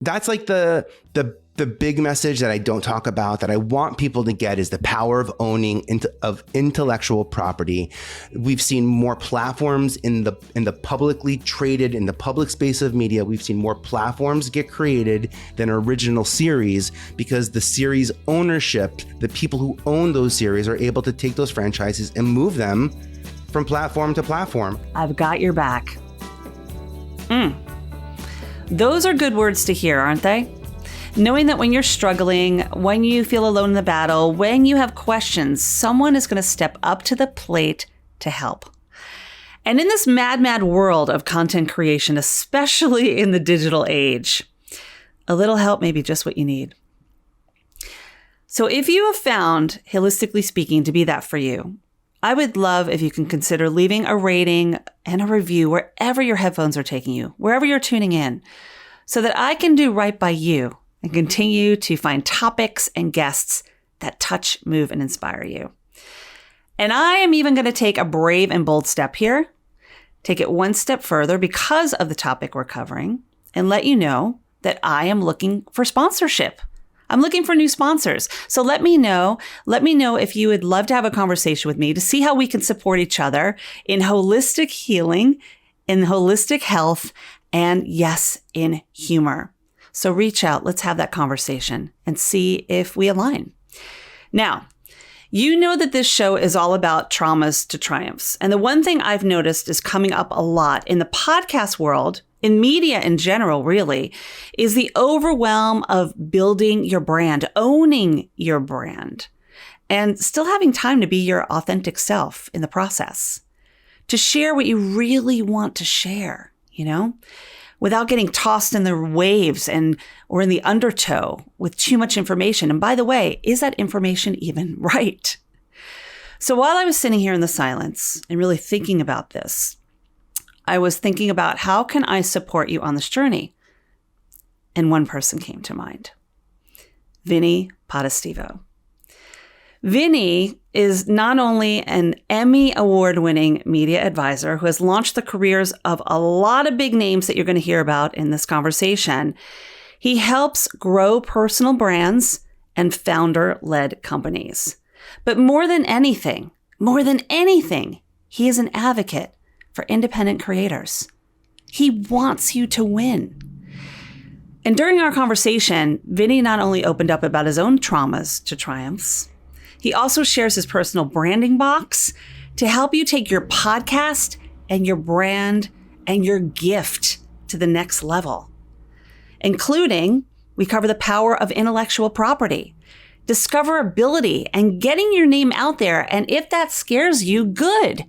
That's like the big message that I don't talk about, that I want people to get, is the power of owning of intellectual property. We've seen more platforms in the publicly traded, in the public space of media. We've seen more platforms get created than original series, because the series ownership, the people who own those series, are able to take those franchises and move them from platform to platform. I've got your back. Those are good words to hear, aren't they? Knowing that when you're struggling, when you feel alone in the battle, when you have questions, someone is going to step up to the plate to help. And in this mad world of content creation, especially in the digital age, a little help may be just what you need. So if you have found Holistically Speaking to be that for you, I would love if you can consider leaving a rating and a review wherever your headphones are taking you, wherever you're tuning in, so that I can do right by you and continue to find topics and guests that touch, move, and inspire you. And I am even going to take a brave and bold step here, take it one step further because of the topic we're covering, and let you know that I am looking for sponsorship. I'm looking for new sponsors. So let me know if you would love to have a conversation with me to see how we can support each other in holistic healing, in holistic health, and yes, in humor. So reach out, let's have that conversation and see if we align. Now, you know that this show is all about traumas to triumphs. And the one thing I've noticed is coming up a lot in the podcast world, in media in general, really, is the overwhelm of building your brand, owning your brand, and still having time to be your authentic self in the process, to share what you really want to share, without getting tossed in the waves or in the undertow with too much information. And by the way, is that information even right? So while I was sitting here in the silence and really thinking about this, I was thinking about how can I support you on this journey? And one person came to mind, Vinnie Potestivo. Vinnie is not only an Emmy Award-Winning Media Advisor who has launched the careers of a lot of big names that you're going to hear about in this conversation. He helps grow personal brands and founder-led companies. But more than anything, he is an advocate for independent creators. He wants you to win. And during our conversation, Vinnie not only opened up about his own traumas to triumphs, he also shares his personal branding box to help you take your podcast and your brand and your gift to the next level. Including, we cover the power of intellectual property, discoverability, and getting your name out there. And if that scares you, good.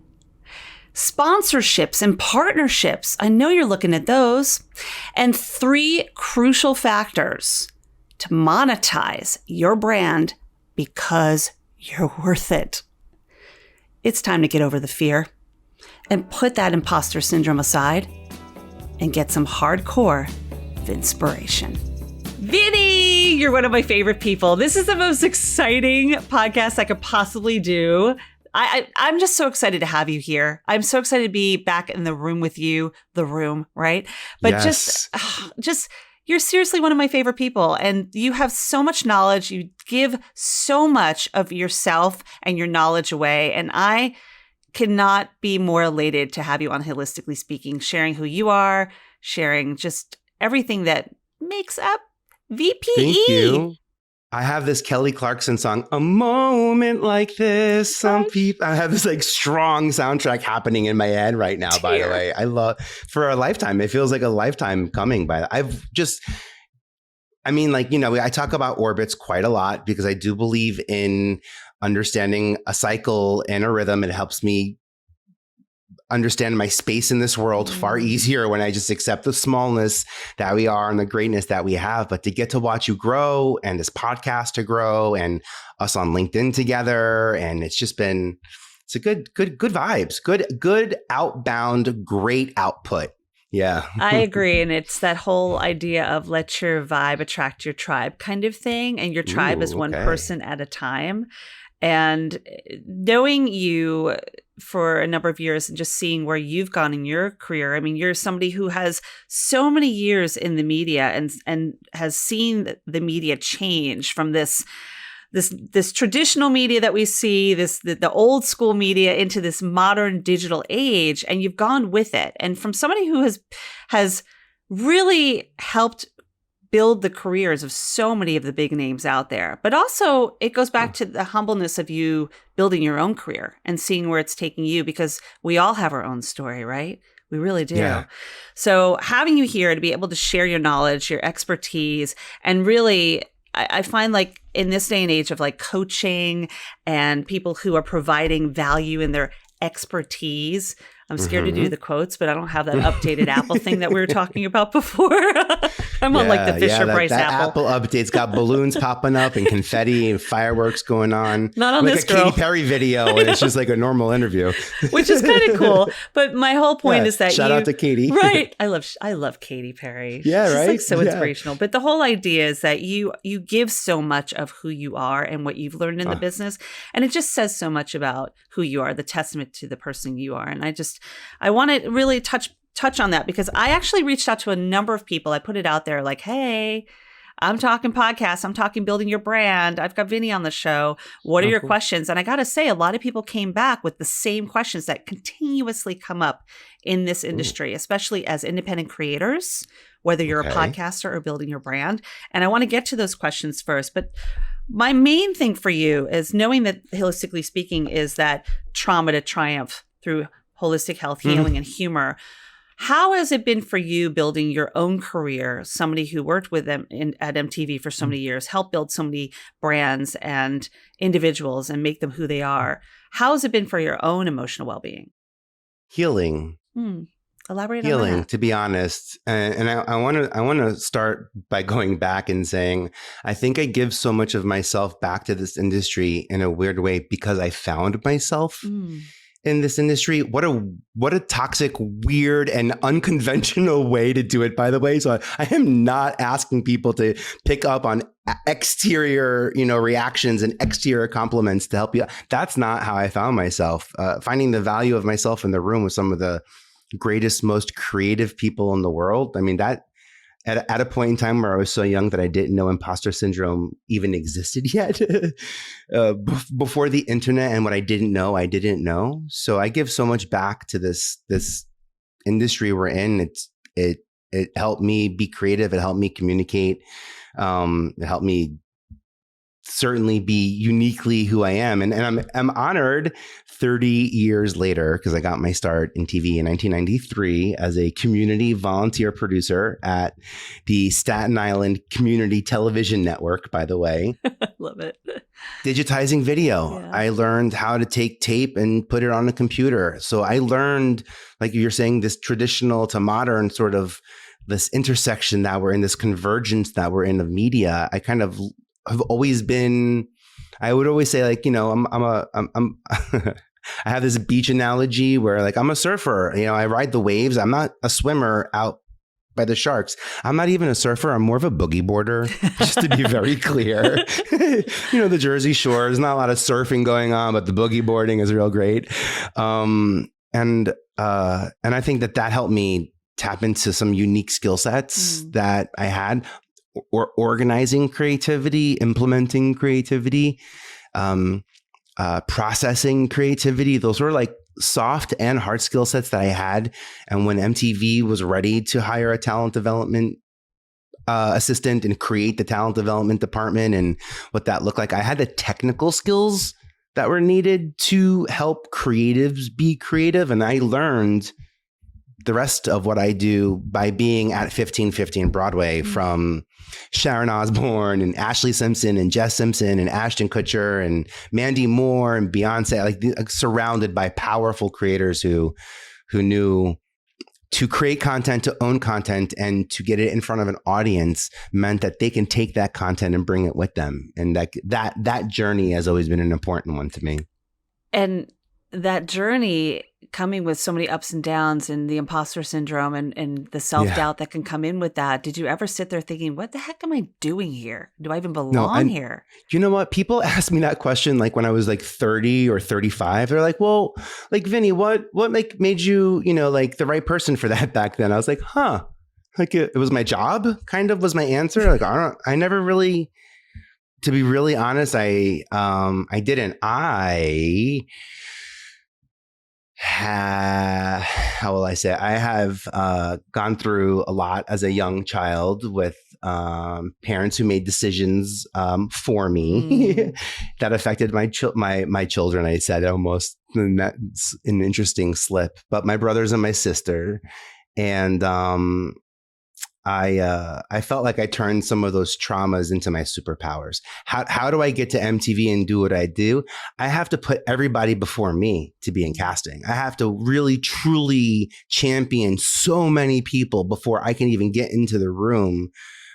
Sponsorships and partnerships. I know you're looking at those. And 3 crucial factors to monetize your brand because you're worth it. It's time to get over the fear and put that imposter syndrome aside and get some hardcore Vinspiration. Vinnie, you're one of my favorite people. This is the most exciting podcast I could possibly do. I'm just so excited to have you here. I'm so excited to be back in the room with you, right? But yes. just you're seriously one of my favorite people, and you have so much knowledge. You give so much of yourself and your knowledge away, and I cannot be more elated to have you on Holistically Speaking, sharing who you are, sharing just everything that makes up VPE. Thank you. I have this Kelly Clarkson song, A Moment Like This. Some people, I have this like strong soundtrack happening in my head right now, by the way. I love, for a lifetime. It feels like a lifetime coming by. I talk about orbits quite a lot because I do believe in understanding a cycle and a rhythm. It helps me understand my space in this world far easier when I just accept the smallness that we are and the greatness that we have. But to get to watch you grow and this podcast to grow and us on LinkedIn together. And it's just been, it's a good vibes, good outbound, great output. Yeah. I agree. And it's that whole idea of let your vibe attract your tribe kind of thing. And your tribe is one person at a time. And knowing you for a number of years and just seeing where you've gone in your career. I mean, you're somebody who has so many years in the media and has seen the media change from this traditional media that we see, the old school media, into this modern digital age, and you've gone with it. And from somebody who has really helped build the careers of so many of the big names out there. But also it goes back to the humbleness of you building your own career and seeing where it's taking you, because we all have our own story, right? We really do. Yeah. So having you here to be able to share your knowledge, your expertise, and really, I find like in this day and age of like coaching and people who are providing value in their expertise. I'm scared to do the quotes, but I don't have that updated Apple thing that we were talking about before. I'm on like the Fisher-Price Apple update's got balloons popping up and confetti and fireworks going on. Not on like this a girl. Katy Perry video, and it's just like a normal interview. Which is kind of cool. But my whole point is that shout out to Katy. Right. I love Katy Perry. Yeah, She's right? like so inspirational. But the whole idea is that you give so much of who you are and what you've learned in the business. And it just says so much about who you are, the testament to the person you are. And I want to really touch on that, because I actually reached out to a number of people. I put it out there like, hey, I'm talking podcasts. I'm talking building your brand. I've got Vinnie on the show. What are your questions? And I got to say, a lot of people came back with the same questions that continuously come up in this industry, especially as independent creators, whether you're a podcaster or building your brand. And I want to get to those questions first. But my main thing for you is knowing that, holistically speaking, is that trauma to triumph through holistic health, healing, and humor. How has it been for you building your own career? Somebody who worked with them at MTV for so many years, helped build so many brands and individuals and make them who they are. How has it been for your own emotional well-being? Healing. Elaborate Healing, on that. to be honest. And I want to start by going back and saying, I think I give so much of myself back to this industry in a weird way because I found myself in this industry. What a toxic, weird, and unconventional way to do it, by the way. So I am not asking people to pick up on exterior, reactions and exterior compliments to help you. That's not how I found myself. Finding the value of myself in the room with some of the greatest, most creative people in the world. I mean, that at a point in time where I was so young that I didn't know imposter syndrome even existed yet. Before the internet, and what I didn't know. So I give so much back to this industry we're in. It helped me be creative. It helped me communicate. It helped me certainly be uniquely who I am. And I'm honored 30 years later, because I got my start in TV in 1993 as a community volunteer producer at the Staten Island Community Television Network, by the way. Love it. Digitizing video. Yeah. I learned how to take tape and put it on a computer. So I learned, like you're saying, this traditional to modern sort of this intersection that we're in, this convergence that we're in of media. I kind of have always been, I would always say, like, I have this beach analogy where, like, I'm a surfer, I ride the waves. I'm not a swimmer out by the sharks. I'm not even a surfer. I'm more of a boogie boarder, just to be very clear. The Jersey Shore, there's not a lot of surfing going on, but the boogie boarding is real great. And I think that helped me tap into some unique skill sets that I had. Or organizing creativity, implementing creativity, processing creativity. Those were like soft and hard skill sets that I had. And when MTV was ready to hire a talent development assistant and create the talent development department and what that looked like, I had the technical skills that were needed to help creatives be creative. And I learned the rest of what I do by being at 1515 Broadway from Sharon Osbourne and Ashley Simpson and Jess Simpson and Ashton Kutcher and Mandy Moore and Beyonce, surrounded by powerful creators who knew to create content, to own content, and to get it in front of an audience meant that they can take that content and bring it with them. And that journey has always been an important one to me. And that journey coming with so many ups and downs and the imposter syndrome and the self-doubt that can come in with that, did you ever sit there thinking, what the heck am I doing here? Do I even belong here? You know what? People ask me that question like when I was like 30 or 35. They're like, well, like, Vinny, what made you, like the right person for that back then? I was like, like it was my job, kind of was my answer. Like, I never really, to be really honest, I didn't. How will I say? I have gone through a lot as a young child with parents who made decisions for me that affected my children. I said almost, and that's an interesting slip. But my brothers and my sister, and I felt like I turned some of those traumas into my superpowers. How do I get to MTV and do what I do? I have to put everybody before me to be in casting. I have to really, truly champion so many people before I can even get into the room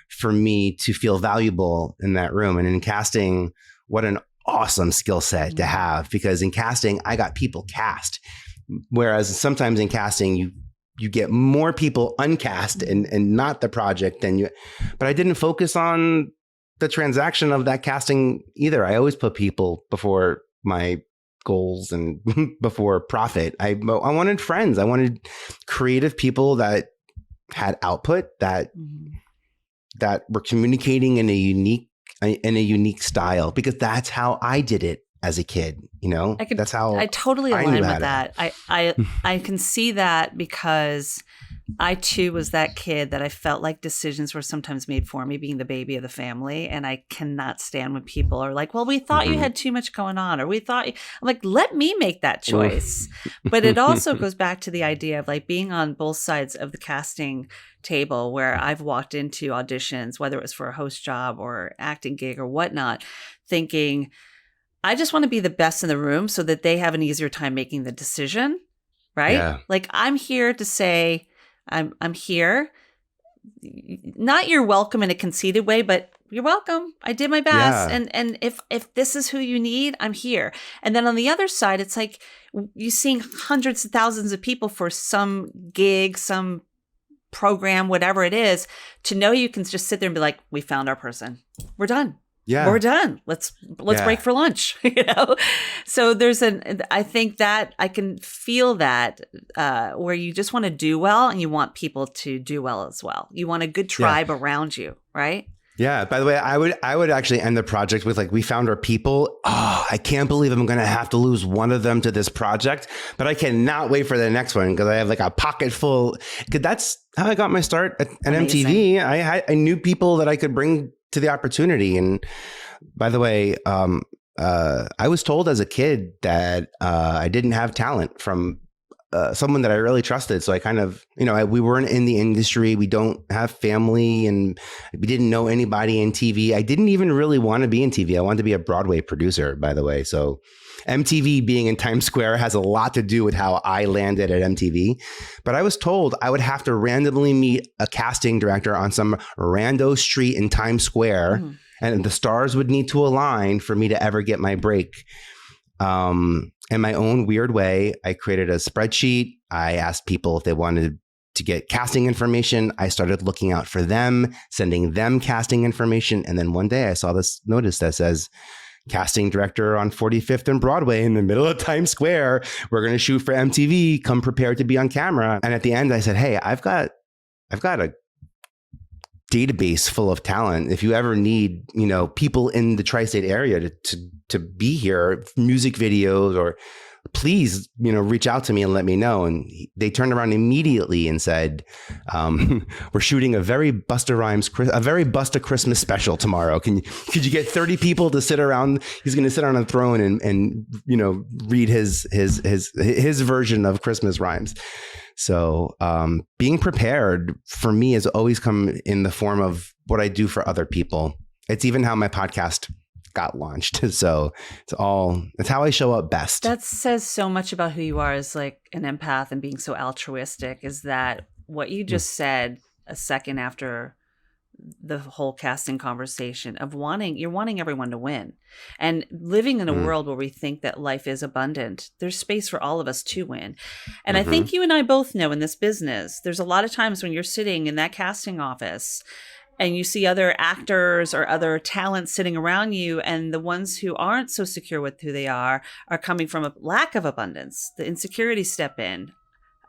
for me to feel valuable in that room. And in casting, what an awesome skill set to have, because in casting, I got people cast. Whereas sometimes in casting, you get more people uncast and not the project than you, but I didn't focus on the transaction of that casting either. I always put people before my goals and before profit. I wanted friends. I wanted creative people that had output, that were communicating in a unique style, because that's how I did it as a kid, that's how I totally align with that. I can see that, because I too was that kid that I felt like decisions were sometimes made for me, being the baby of the family. And I cannot stand when people are like, well, we thought you had too much going on, or we thought, I'm like, let me make that choice. But it also goes back to the idea of like being on both sides of the casting table, where I've walked into auditions, whether it was for a host job or acting gig or whatnot, thinking, I just want to be the best in the room so that they have an easier time making the decision, right? Yeah. Like, I'm here to say, I'm here. Not you're welcome in a conceited way, but you're welcome. I did my best. Yeah. And if this is who you need, I'm here. And then on the other side, it's like you're seeing hundreds of thousands of people for some gig, some program, whatever it is, to know you can just sit there and be like, we found our person. We're done. Yeah, we're done. Let's break for lunch. So I think that I can feel that where you just want to do well, and you want people to do well as well. You want a good tribe around you, right? Yeah. By the way, I would actually end the project with like, we found our people. Oh, I can't believe I'm going to have to lose one of them to this project, but I cannot wait for the next one, because I have like a pocket full. Cause that's how I got my start at MTV. I knew people that I could bring to the opportunity. And by the way, I was told as a kid that I didn't have talent from someone that I really trusted. So I kind of, we weren't in the industry. We don't have family, and we didn't know anybody in TV. I didn't even really want to be in TV. I wanted to be a Broadway producer, by the way. So MTV being in Times Square has a lot to do with how I landed at MTV. But I was told I would have to randomly meet a casting director on some rando street in Times Square, and the stars would need to align for me to ever get my break. In my own weird way, I created a spreadsheet. I asked people if they wanted to get casting information. I started looking out for them, sending them casting information. And then one day I saw this notice that says, casting director on 45th and Broadway in the middle of Times Square. We're going to shoot for MTV. Come prepared to be on camera. And at the end, I said, hey, I've got a database full of talent. If you ever need, people in the tri-state area to be here, music videos, or please, reach out to me and let me know. And they turned around immediately and said, we're shooting a very Busta Christmas special tomorrow. Could you get 30 people to sit around? He's going to sit on a throne and read his version of Christmas rhymes. So being prepared for me has always come in the form of what I do for other people. It's even how my podcast got launched. So it's how I show up best. That says so much about who you are as like an empath and being so altruistic, is that what you just said a second after the whole casting conversation of you're wanting everyone to win. And living in a world where we think that life is abundant, there's space for all of us to win. And I think you and I both know in this business, there's a lot of times when you're sitting in that casting office and you see other actors or other talents sitting around you, and the ones who aren't so secure with who they are coming from a lack of abundance. The insecurities step in.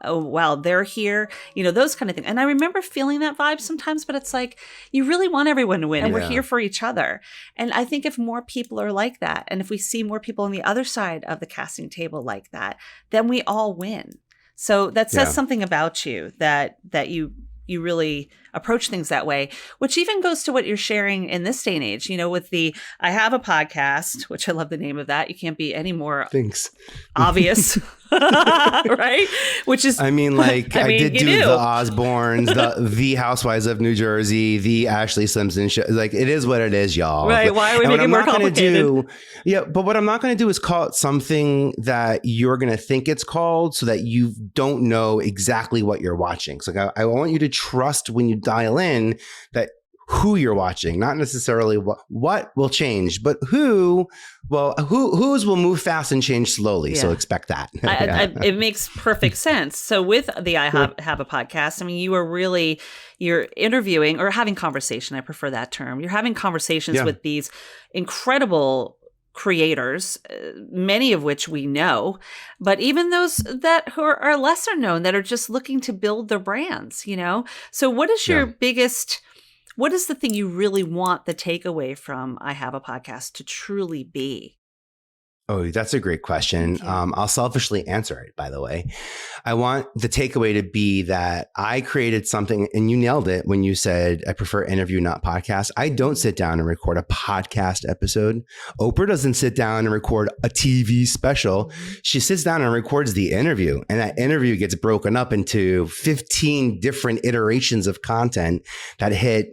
Oh, wow, they're here, those kind of things. And I remember feeling that vibe sometimes, but it's like, you really want everyone to win, and we're here for each other. And I think if more people are like that, and if we see more people on the other side of the casting table like that, then we all win. So that says something about you, that you really approach things that way, which even goes to what you're sharing in this day and age, with I have a podcast, which I love the name of that. You can't be any more obvious, right? Which is, I did do the Osbournes, the Housewives of New Jersey, the Ashley Simpson show. Like, it is what it is, y'all. Right. Why are we making it more complicated? But what I'm not going to do is call it something that you're going to think it's called, so that you don't know exactly what you're watching. So I want you to trust when you dial in that who you're watching, not necessarily what will change, but whose will move fast and change slowly. So expect that. It makes perfect sense. So with the I have a podcast, you're interviewing or having conversation. I prefer that term. You're having conversations with these incredible creators, many of which we know, but even those that who are lesser known, that are just looking to build their brands, So what is your biggest, what is the thing you really want the takeaway from I Have a Podcast to truly be? Oh, that's a great question. I'll selfishly answer it, by the way. I want the takeaway to be that I created something, and you nailed it when you said, I prefer interview, not podcast. I don't sit down and record a podcast episode. Oprah doesn't sit down and record a TV special. She sits down and records the interview, and that interview gets broken up into 15 different iterations of content that hit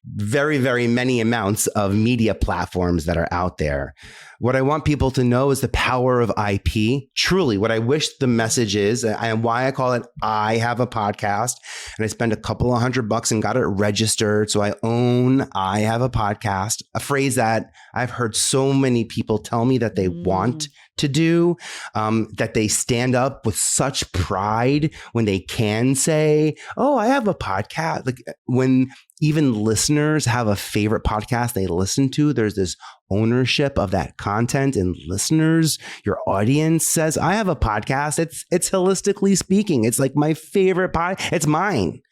very, very many amounts of media platforms that are out there. What I want people to know is the power of IP. Truly, what I wish the message is, and why I call it I Have a Podcast, and I spent a couple of $100 and got it registered. So I own I Have a Podcast, a phrase that I've heard so many people tell me that they want to do, that they stand up with such pride when they can say, oh, I have a podcast. Like, when even listeners have a favorite podcast they listen to, there's this ownership of that content, and listeners, your audience says, I have a podcast. It's holistically speaking, it's like my favorite it's mine.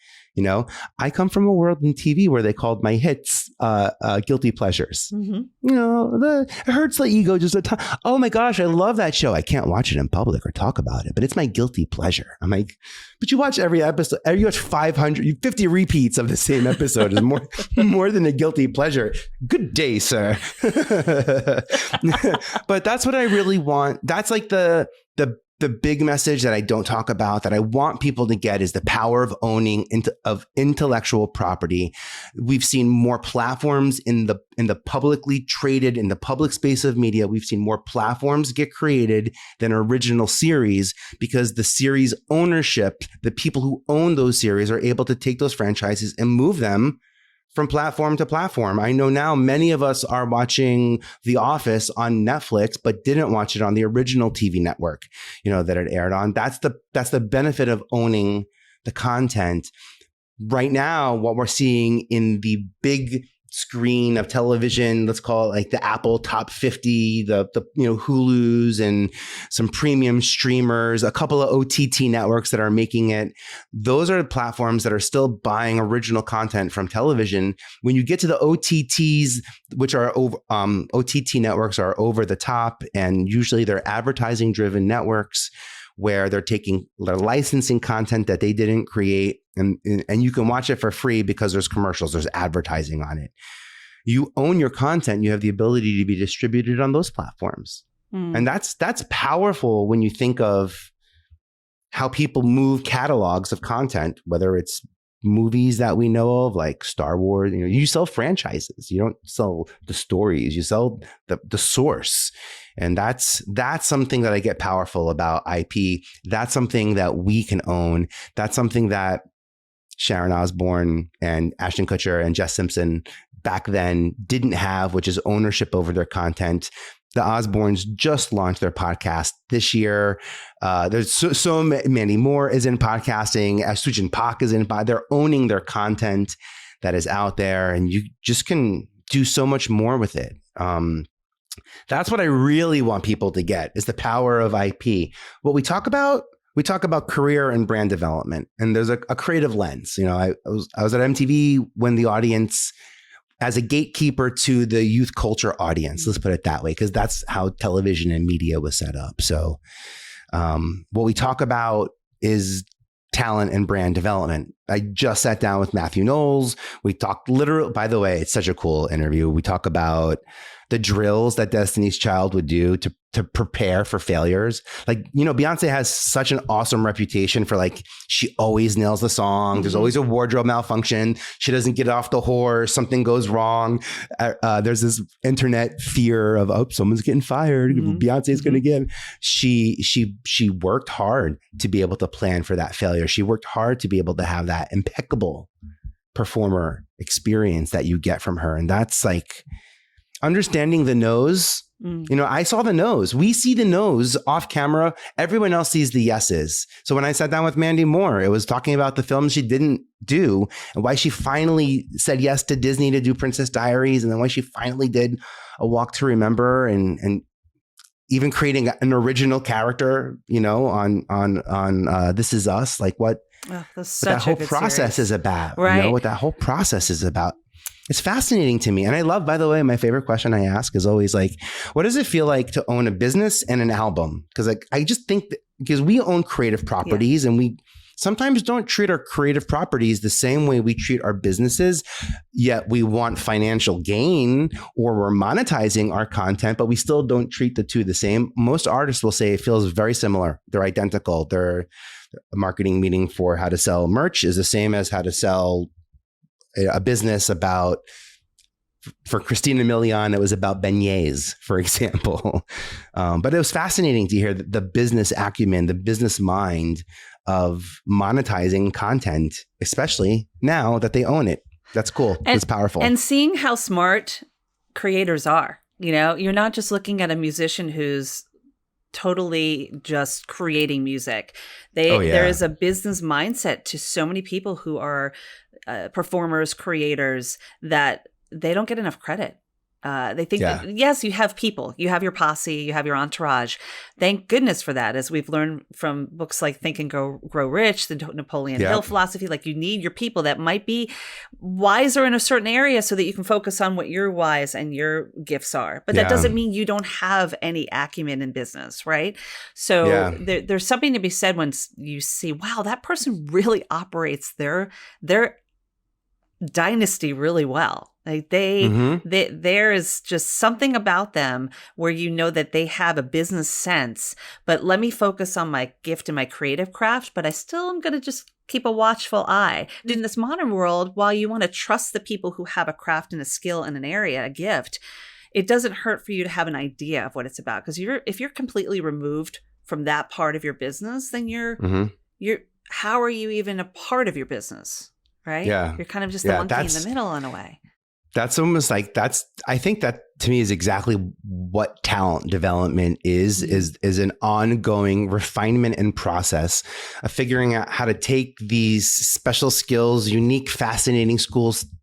I come from a world in TV where they called my hits guilty pleasures. It hurts the ego just a ton. Oh my gosh, I love that show. I can't watch it in public or talk about it, but it's my guilty pleasure. I'm like, but you watch every episode. You watch 550 repeats of the same episode is more than a guilty pleasure. Good day, sir. But that's what I really want. That's like the big message that I don't talk about, that I want people to get, is the power of owning of intellectual property. We've seen more platforms in the publicly traded, in the public space of media. We've seen more platforms get created than original series, because the series ownership, the people who own those series, are able to take those franchises and move them from platform to platform. I know now many of us are watching The Office on Netflix, but didn't watch it on the original TV network, that it aired on. That's the benefit of owning the content. Right now, what we're seeing in the big screen of television, let's call it like the Apple top 50, the Hulus and some premium streamers, a couple of OTT networks that are making it. Those are platforms that are still buying original content from television. When you get to the OTTs, which are over, OTT networks are over the top, and usually they're advertising driven networks where they're licensing content that they didn't create, and you can watch it for free because there's commercials, there's advertising on it. You own your content, you have the ability to be distributed on those platforms. And that's powerful when you think of how people move catalogs of content, whether it's movies that we know of, like Star Wars. You sell franchises, you don't sell the stories, you sell the source. And that's something that I get powerful about IP. That's something that we can own. That's something that Sharon Osbourne and Ashton Kutcher and Jess Simpson back then didn't have, which is ownership over their content. The Osbournes just launched their podcast this year. There's so many more is in podcasting. Sujin Pak is in. They're owning their content that is out there, and you just can do so much more with it. That's what I really want people to get is the power of IP. What we talk about career and brand development, and there's a creative lens. You know, I was at MTV when the audience, as a gatekeeper to the youth culture audience, let's put it that way, because that's how television and media was set up. So what we talk about is talent and brand development. I just sat down with Matthew Knowles. We talked literally, by the way, it's such a cool interview. We talk about the drills that Destiny's Child would do to prepare for failures. Like, you know, Beyonce has such an awesome reputation for, like, she always nails the song. There's always a wardrobe malfunction. She doesn't get off the horse. Something goes wrong. There's this internet fear of, oh, someone's getting fired. Beyonce's going to get. She worked hard to be able to plan for that failure. She worked hard to be able to have that impeccable performer experience that you get from her. And that's like understanding the no's. You know, I saw the no's. We see the no's off camera. Everyone else sees the yeses. So when I sat down with Mandy Moore, it was talking about the films she didn't do and why she finally said yes to Disney to do Princess Diaries, and then why she finally did A Walk to Remember, and even creating an original character, you know, on This Is Us. Like what that whole process is about. Right. You know, what that whole process is about. It's fascinating to me. And I love, by the way, my favorite question I ask is always like, what does it feel like to own a business and an album? Because like, I just think that because we own creative properties and we sometimes don't treat our creative properties the same way we treat our businesses, yet we want financial gain or we're monetizing our content, but we still don't treat the two the same. Most artists will say it feels very similar. They're identical. Their marketing meeting for how to sell merch is the same as how to sell a business about, for Christina Milian, it was about beignets, for example. But it was fascinating to hear the business acumen, the business mind of monetizing content, especially now that they own it. That's cool. It's powerful. And seeing how smart creators are. You know, you're not just looking at a musician who's totally just creating music. There is a business mindset to so many people who are performers, creators, that they don't get enough credit. They think that, yes, you have people, you have your posse, you have your entourage. Thank goodness for that. As we've learned from books like Think and Grow Rich, the Napoleon Hill philosophy, like you need your people that might be wiser in a certain area so that you can focus on what your wise and your gifts are. But that doesn't mean you don't have any acumen in business, right? So there's something to be said when you see, wow, that person really operates their dynasty really well. Like there is just something about them where you know that they have a business sense, but let me focus on my gift and my creative craft, but I still am going to just keep a watchful eye. In this modern world, while you want to trust the people who have a craft and a skill in an area, a gift, it doesn't hurt for you to have an idea of what it's about. Because if you're completely removed from that part of your business, then you're how are you even a part of your business? Right? Yeah. You're kind of just the monkey in the middle in a way. That's almost like I think that to me is exactly what talent development is an ongoing refinement and process of figuring out how to take these special skills, unique, fascinating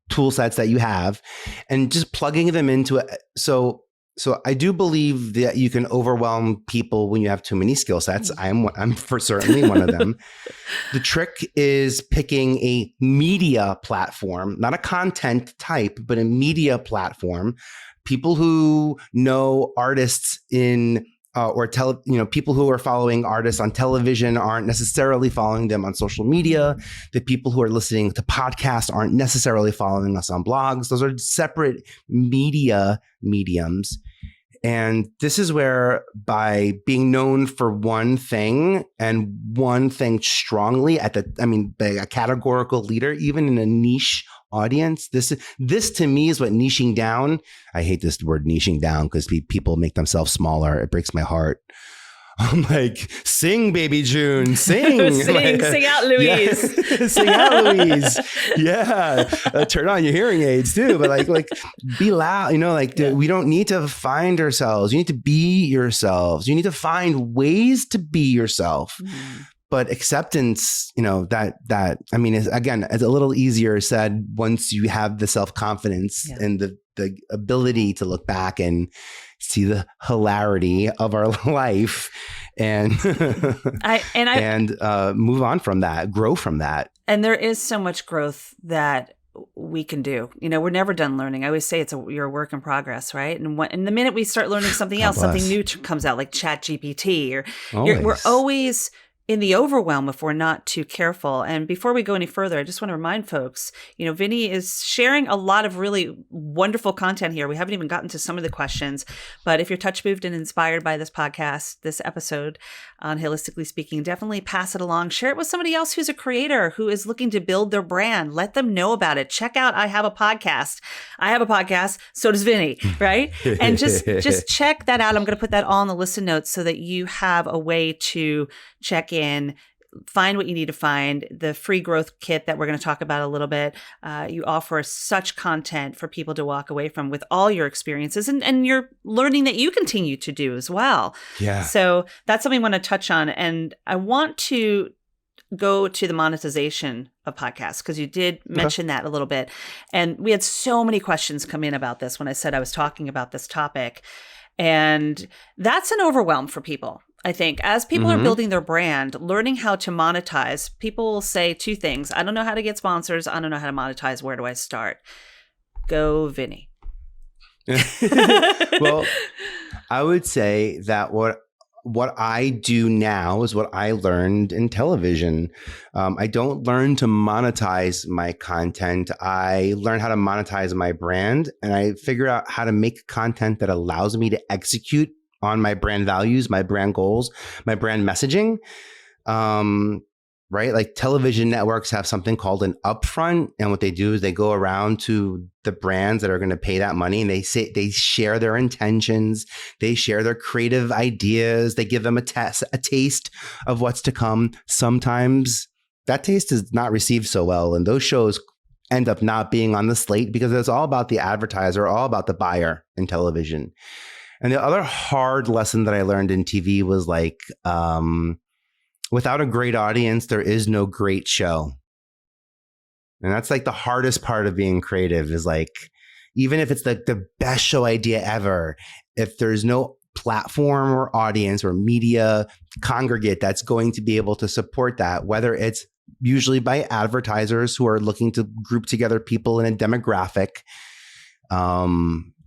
tool sets that you have and just plugging them into it. So I do believe that you can overwhelm people when you have too many skill sets. I'm for certainly one of them. The trick is picking a media platform, not a content type, but a media platform. People who know artists in people who are following artists on television aren't necessarily following them on social media. The people who are listening to podcasts aren't necessarily following us on blogs. Those are separate media mediums. And this is where, by being known for one thing and one thing strongly by a categorical leader, even in a niche audience, this to me is what niching down. I hate this word niching down because people make themselves smaller. It breaks my heart. I'm like, sing, baby June, sing. Sing out, Louise. Yeah. Sing out, Louise. Yeah. Turn on your hearing aids too. But like be loud, we don't need to find ourselves. You need to be yourselves. You need to find ways to be yourself. But acceptance, it's a little easier said once you have the self-confidence and the ability to look back and see the hilarity of our life and move on from that, grow from that. And there is so much growth that we can do. We're never done learning. I always say you're a work in progress, right? And the minute we start learning something else, something new comes out, like ChatGPT, we're always in the overwhelm if we're not too careful. And before we go any further, I just want to remind folks, Vinnie is sharing a lot of really wonderful content here. We haven't even gotten to some of the questions, but if you're touched, moved, and inspired by this podcast, this episode on Holistically Speaking, definitely pass it along. Share it with somebody else who's a creator, who is looking to build their brand. Let them know about it. Check out I Have a Podcast. I have a podcast. So does Vinnie, right? And just check that out. I'm going to put that all in the listen notes so that you have a way to check in, find what you need to find. The free growth kit that we're going to talk about a little bit. You offer such content for people to walk away from with all your experiences and your learning that you continue to do as well. Yeah. So that's something I want to touch on. And I want to go to the monetization of podcasts, because you did mention that a little bit. And we had so many questions come in about this when I said I was talking about this topic. And that's an overwhelm for people. I think as people are building their brand, learning how to monetize, people will say two things. I don't know how to get sponsors. I don't know how to monetize. Where do I start? Go, Vinnie. Well, I would say that what I do now is what I learned in television. I don't learn to monetize my content. I learn how to monetize my brand, and I figure out how to make content that allows me to execute on my brand values, my brand goals, my brand messaging. Right? Like television networks have something called an upfront. And what they do is they go around to the brands that are going to pay that money, and they share their intentions. They share their creative ideas. They give them a taste of what's to come. Sometimes that taste is not received so well, and those shows end up not being on the slate because it's all about the advertiser, all about the buyer in television. And the other hard lesson that I learned in TV was like, without a great audience, there is no great show. And that's like the hardest part of being creative is like, even if it's the best show idea ever, if there's no platform or audience or media congregate that's going to be able to support that, whether it's usually by advertisers who are looking to group together people in a demographic,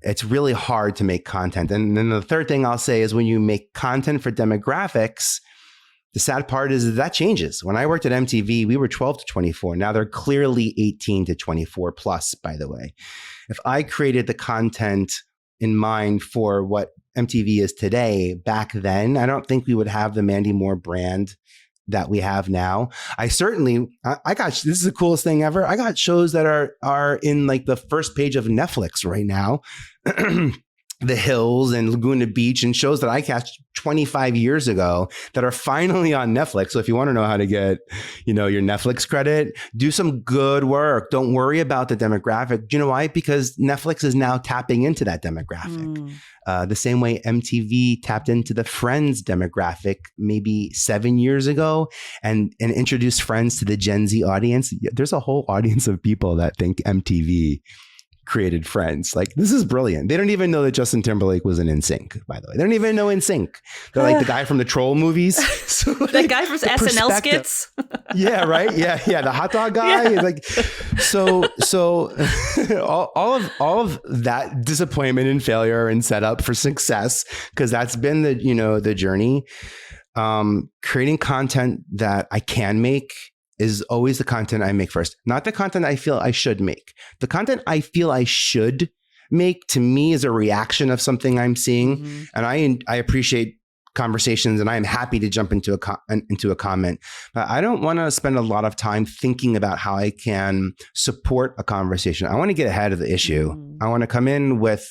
it's really hard to make content. And then the third thing I'll say is when you make content for demographics, the sad part is that changes. When I worked at MTV, we were 12 to 24. Now they're clearly 18 to 24 plus, by the way. If I created the content in mind for what MTV is today, back then, I don't think we would have the Mandy Moore brand that we have now. I got, this is the coolest thing ever. I got shows that are in like the first page of Netflix right now. The Hills and Laguna Beach, and shows that I cast 25 years ago that are finally on Netflix. So if you want to know how to get, your Netflix credit, do some good work. Don't worry about the demographic. Do you know why? Because Netflix is now tapping into that demographic. The same way MTV tapped into the Friends demographic maybe 7 years ago and introduced Friends to the Gen Z audience. There's a whole audience of people that think MTV created Friends. Like, this is brilliant. They don't even know that Justin Timberlake was in NSYNC, by the way. They don't even know NSYNC. They're like the guy from the Troll movies. So, the guy from SNL skits. Yeah, right. Yeah. The hot dog guy. Yeah. Like, so all of that disappointment and failure and setup for success, because that's been the journey. Creating content that I can make is always the content I make first, not the content I feel I should make. The content I feel I should make, to me, is a reaction of something I'm seeing. And I appreciate conversations, and I am happy to jump into a comment, but I don't want to spend a lot of time thinking about how I can support a conversation. I want to get ahead of the issue. I want to come in with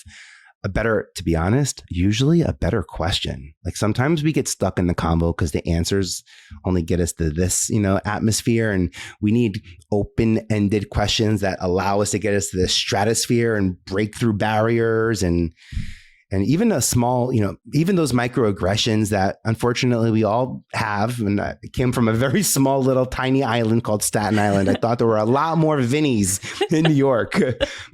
to be honest, usually a better question. Like sometimes we get stuck in the combo because the answers only get us to this, atmosphere, and we need open-ended questions that allow us to get us to the stratosphere and break through barriers and even a small, even those microaggressions that unfortunately we all have. And I came from a very small little tiny island called Staten Island. I thought there were a lot more Vinnies in New York.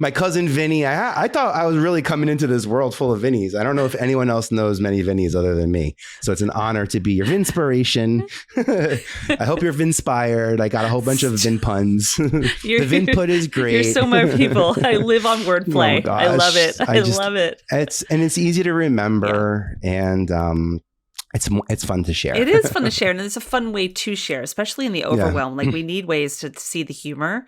My cousin Vinnie, I thought I was really coming into this world full of Vinnies. I don't know if anyone else knows many Vinnies other than me. So it's an honor to be your Vinspiration. I hope you're Vinspired. I got a whole bunch of Vin puns. The Vinput is great. You're so my people. I live on wordplay. Oh, I love it. I love it. It's easy to remember, and it's fun to share. It is fun to share, and it's a fun way to share, especially in the overwhelm. Like we need ways to see the humor.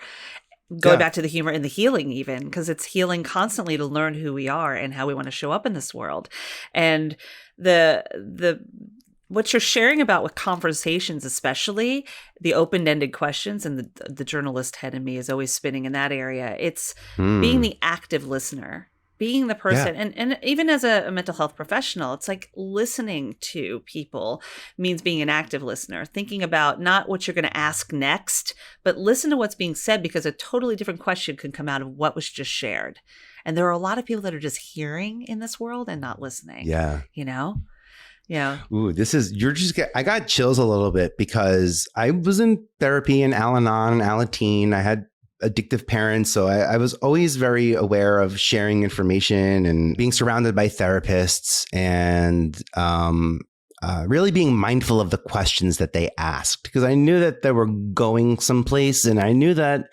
Going back to the humor in the healing, even because it's healing constantly to learn who we are and how we want to show up in this world, and the what you're sharing about with conversations, especially the open-ended questions, and the journalist head in me is always spinning in that area. It's being the active listener. Being the person, and even as a mental health professional, it's like listening to people means being an active listener, thinking about not what you're going to ask next, but listen to what's being said, because a totally different question could come out of what was just shared. And there are a lot of people that are just hearing in this world and not listening. Yeah. Yeah. Ooh, I got chills a little bit because I was in therapy and Al-Anon and Alateen. I had addictive parents. So I was always very aware of sharing information and being surrounded by therapists and really being mindful of the questions that they asked, because I knew that they were going someplace. And I knew that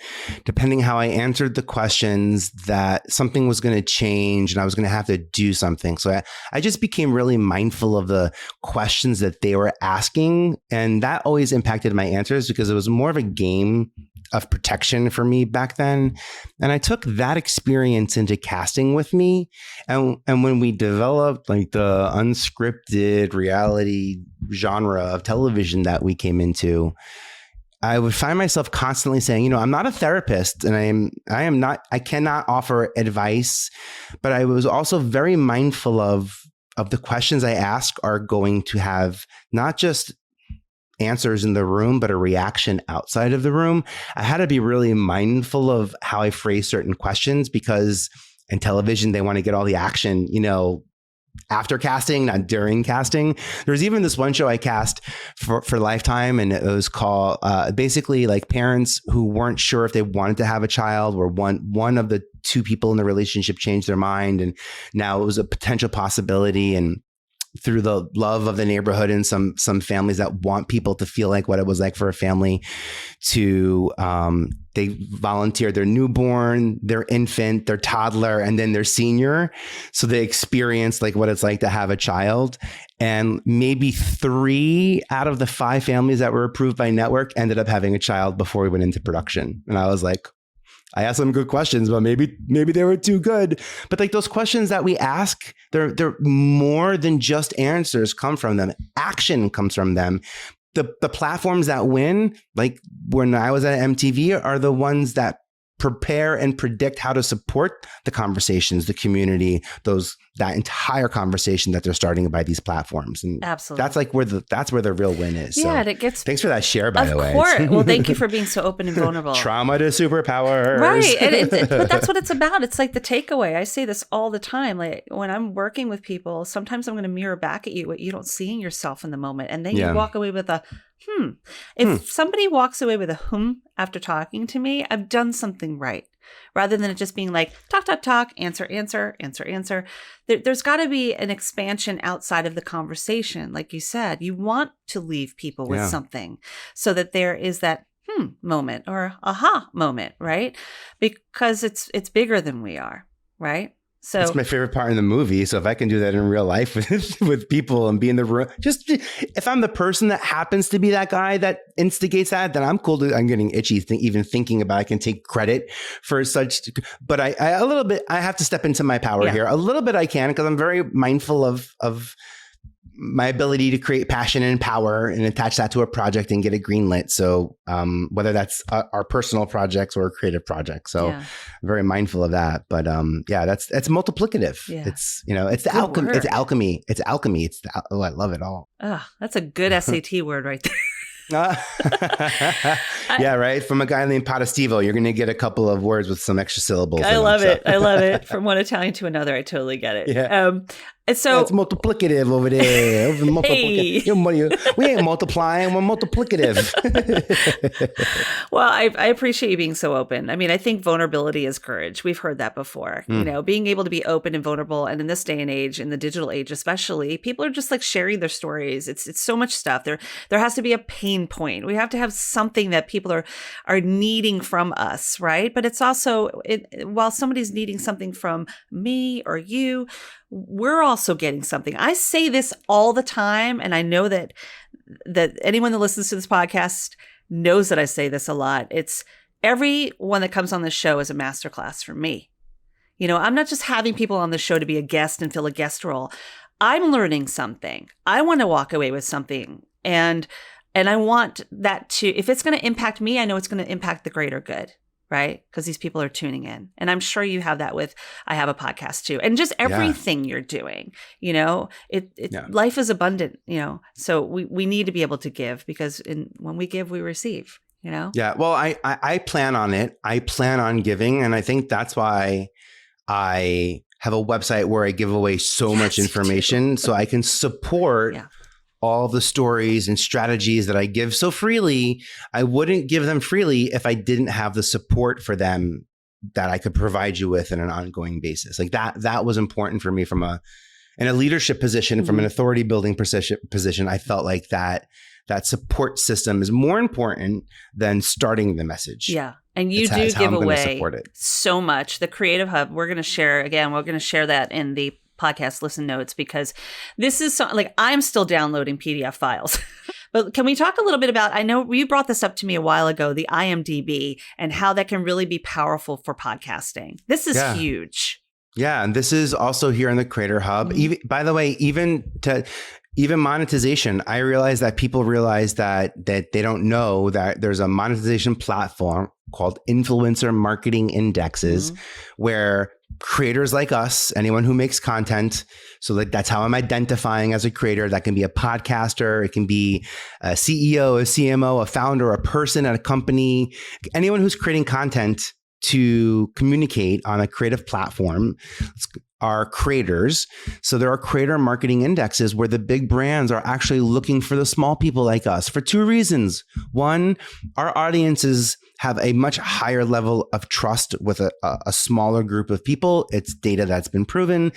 depending how I answered the questions, that something was going to change and I was going to have to do something. So I just became really mindful of the questions that they were asking. And that always impacted my answers because it was more of a game of protection for me back then. And I took that experience into casting with me. And when we developed like the unscripted reality genre of television that we came into, I would find myself constantly saying, I'm not a therapist and I cannot offer advice, but I was also very mindful of the questions I ask are going to have not just answers in the room, but a reaction outside of the room. I had to be really mindful of how I phrase certain questions because in television, they want to get all the action, after casting, not during casting. There's even this one show I cast for Lifetime, and it was called basically like parents who weren't sure if they wanted to have a child, or one of the two people in the relationship changed their mind, and now it was a potential possibility. And through the love of the neighborhood and some families that want people to feel like what it was like for a family to, they volunteered their newborn, their infant, their toddler, and then their senior. So they experienced like what it's like to have a child. And maybe 3 out of the 5 families that were approved by network ended up having a child before we went into production. And I was like, I asked some good questions, but maybe they were too good. But like those questions that we ask, they're more than just answers come from them. Action comes from them. The platforms that win, like when I was at MTV, are the ones that prepare and predict how to support the conversations, the community, that entire conversation that they're starting by these platforms. And absolutely, that's where the real win is. Yeah, so, and it gets. Thanks for that share, by the way. Of course. Well, thank you for being so open and vulnerable. Trauma to superpowers. Right, but that's what it's about. It's like the takeaway. I say this all the time. Like when I'm working with people, sometimes I'm going to mirror back at you what you don't see in yourself in the moment, and then you walk away with a If somebody walks away with a after talking to me, I've done something right. Rather than it just being like, talk, answer. There's got to be an expansion outside of the conversation. Like you said, you want to leave people with something so that there is that moment or aha moment, right? Because it's bigger than we are, right? So it's my favorite part in the movie. So if I can do that in real life with people and be in the room, just if I'm the person that happens to be that guy that instigates that, then I'm cool. I'm getting itchy even thinking about I can take credit for such. But I a little bit, I have to step into my power here. A little bit I can, because I'm very mindful of my ability to create passion and power and attach that to a project and get it greenlit. So whether that's our personal projects or creative projects. So I'm very mindful of that. But that's multiplicative. Yeah. It's, it's the alchemy. It's alchemy. It's alchemy. I love it all. Oh, that's a good SAT word right there. Yeah, right. From a guy named Potestivo, you're going to get a couple of words with some extra syllables. I love it. I love it. From one Italian to another, I totally get it. Yeah. And so it's multiplicative over there. Hey. We ain't multiplying. We're multiplicative. Well, I appreciate you being so open. I mean, I think vulnerability is courage. We've heard that before. Being able to be open and vulnerable. And in this day and age, in the digital age especially, people are just like sharing their stories. It's so much stuff. There has to be a pain point. We have to have something that people are needing from us, right? But it's also, while somebody's needing something from me or you, we're also getting something. I say this all the time, and I know that anyone that listens to this podcast knows that I say this a lot. It's everyone that comes on this show is a masterclass for me. I'm not just having people on the show to be a guest and fill a guest role. I'm learning something. I want to walk away with something. And I want that to, if it's going to impact me, I know it's going to impact the greater good. Right? Because these people are tuning in. And I'm sure you have that with, I have a podcast too. And just everything you're doing, life is abundant, so we need to be able to give, because when we give, we receive, Yeah. Well, I plan on it. I plan on giving. And I think that's why I have a website where I give away so much information so I can support all the stories and strategies that I give so freely. I wouldn't give them freely if I didn't have the support for them that I could provide you with on an ongoing basis. Like that was important for me in a leadership position, from an authority building position. I felt like that support system is more important than starting the message. Yeah. And you do give away so much. The Creative Hub, we're going to share that in the podcast listen notes, because this is I'm still downloading PDF files. But can we talk a little bit about, I know you brought this up to me a while ago, the IMDB, and how that can really be powerful for podcasting. This is huge. Yeah. And this is also here in the Creator Hub. Even, by the way, even monetization, I realize that people realize that they don't know that there's a monetization platform called Influencer Marketing Indexes, where creators like us, anyone who makes content, so that's how I'm identifying as a creator. That can be a podcaster, it can be a CEO, a CMO, a founder, a person at a company, anyone who's creating content to communicate on a creative platform are creators. So there are creator marketing indexes where the big brands are actually looking for the small people like us for two reasons. One, our audiences have a much higher level of trust with a smaller group of people. It's data that's been proven,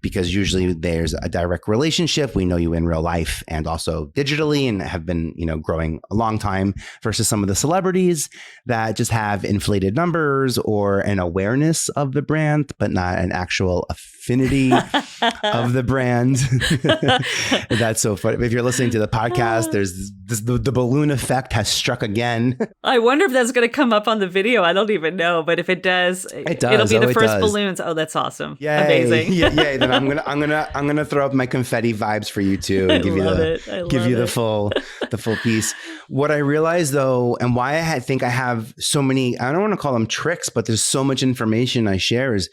because usually there's a direct relationship. We know you in real life and also digitally, and have been, growing a long time, versus some of the celebrities that just have inflated numbers or an awareness of the brand, but not an actual affinity of the brand. That's so funny. If you're listening to the podcast, there's the balloon effect has struck again. I wonder if that's going to come up on the video. I don't even know, but if it does, it'll be the first balloons. Oh, that's awesome! Yay. Amazing! Yay! Then I'm gonna throw up my confetti vibes for you too, and give you the full piece. What I realized though, and why I think I have so many, I don't want to call them tricks, but there's so much information I share, is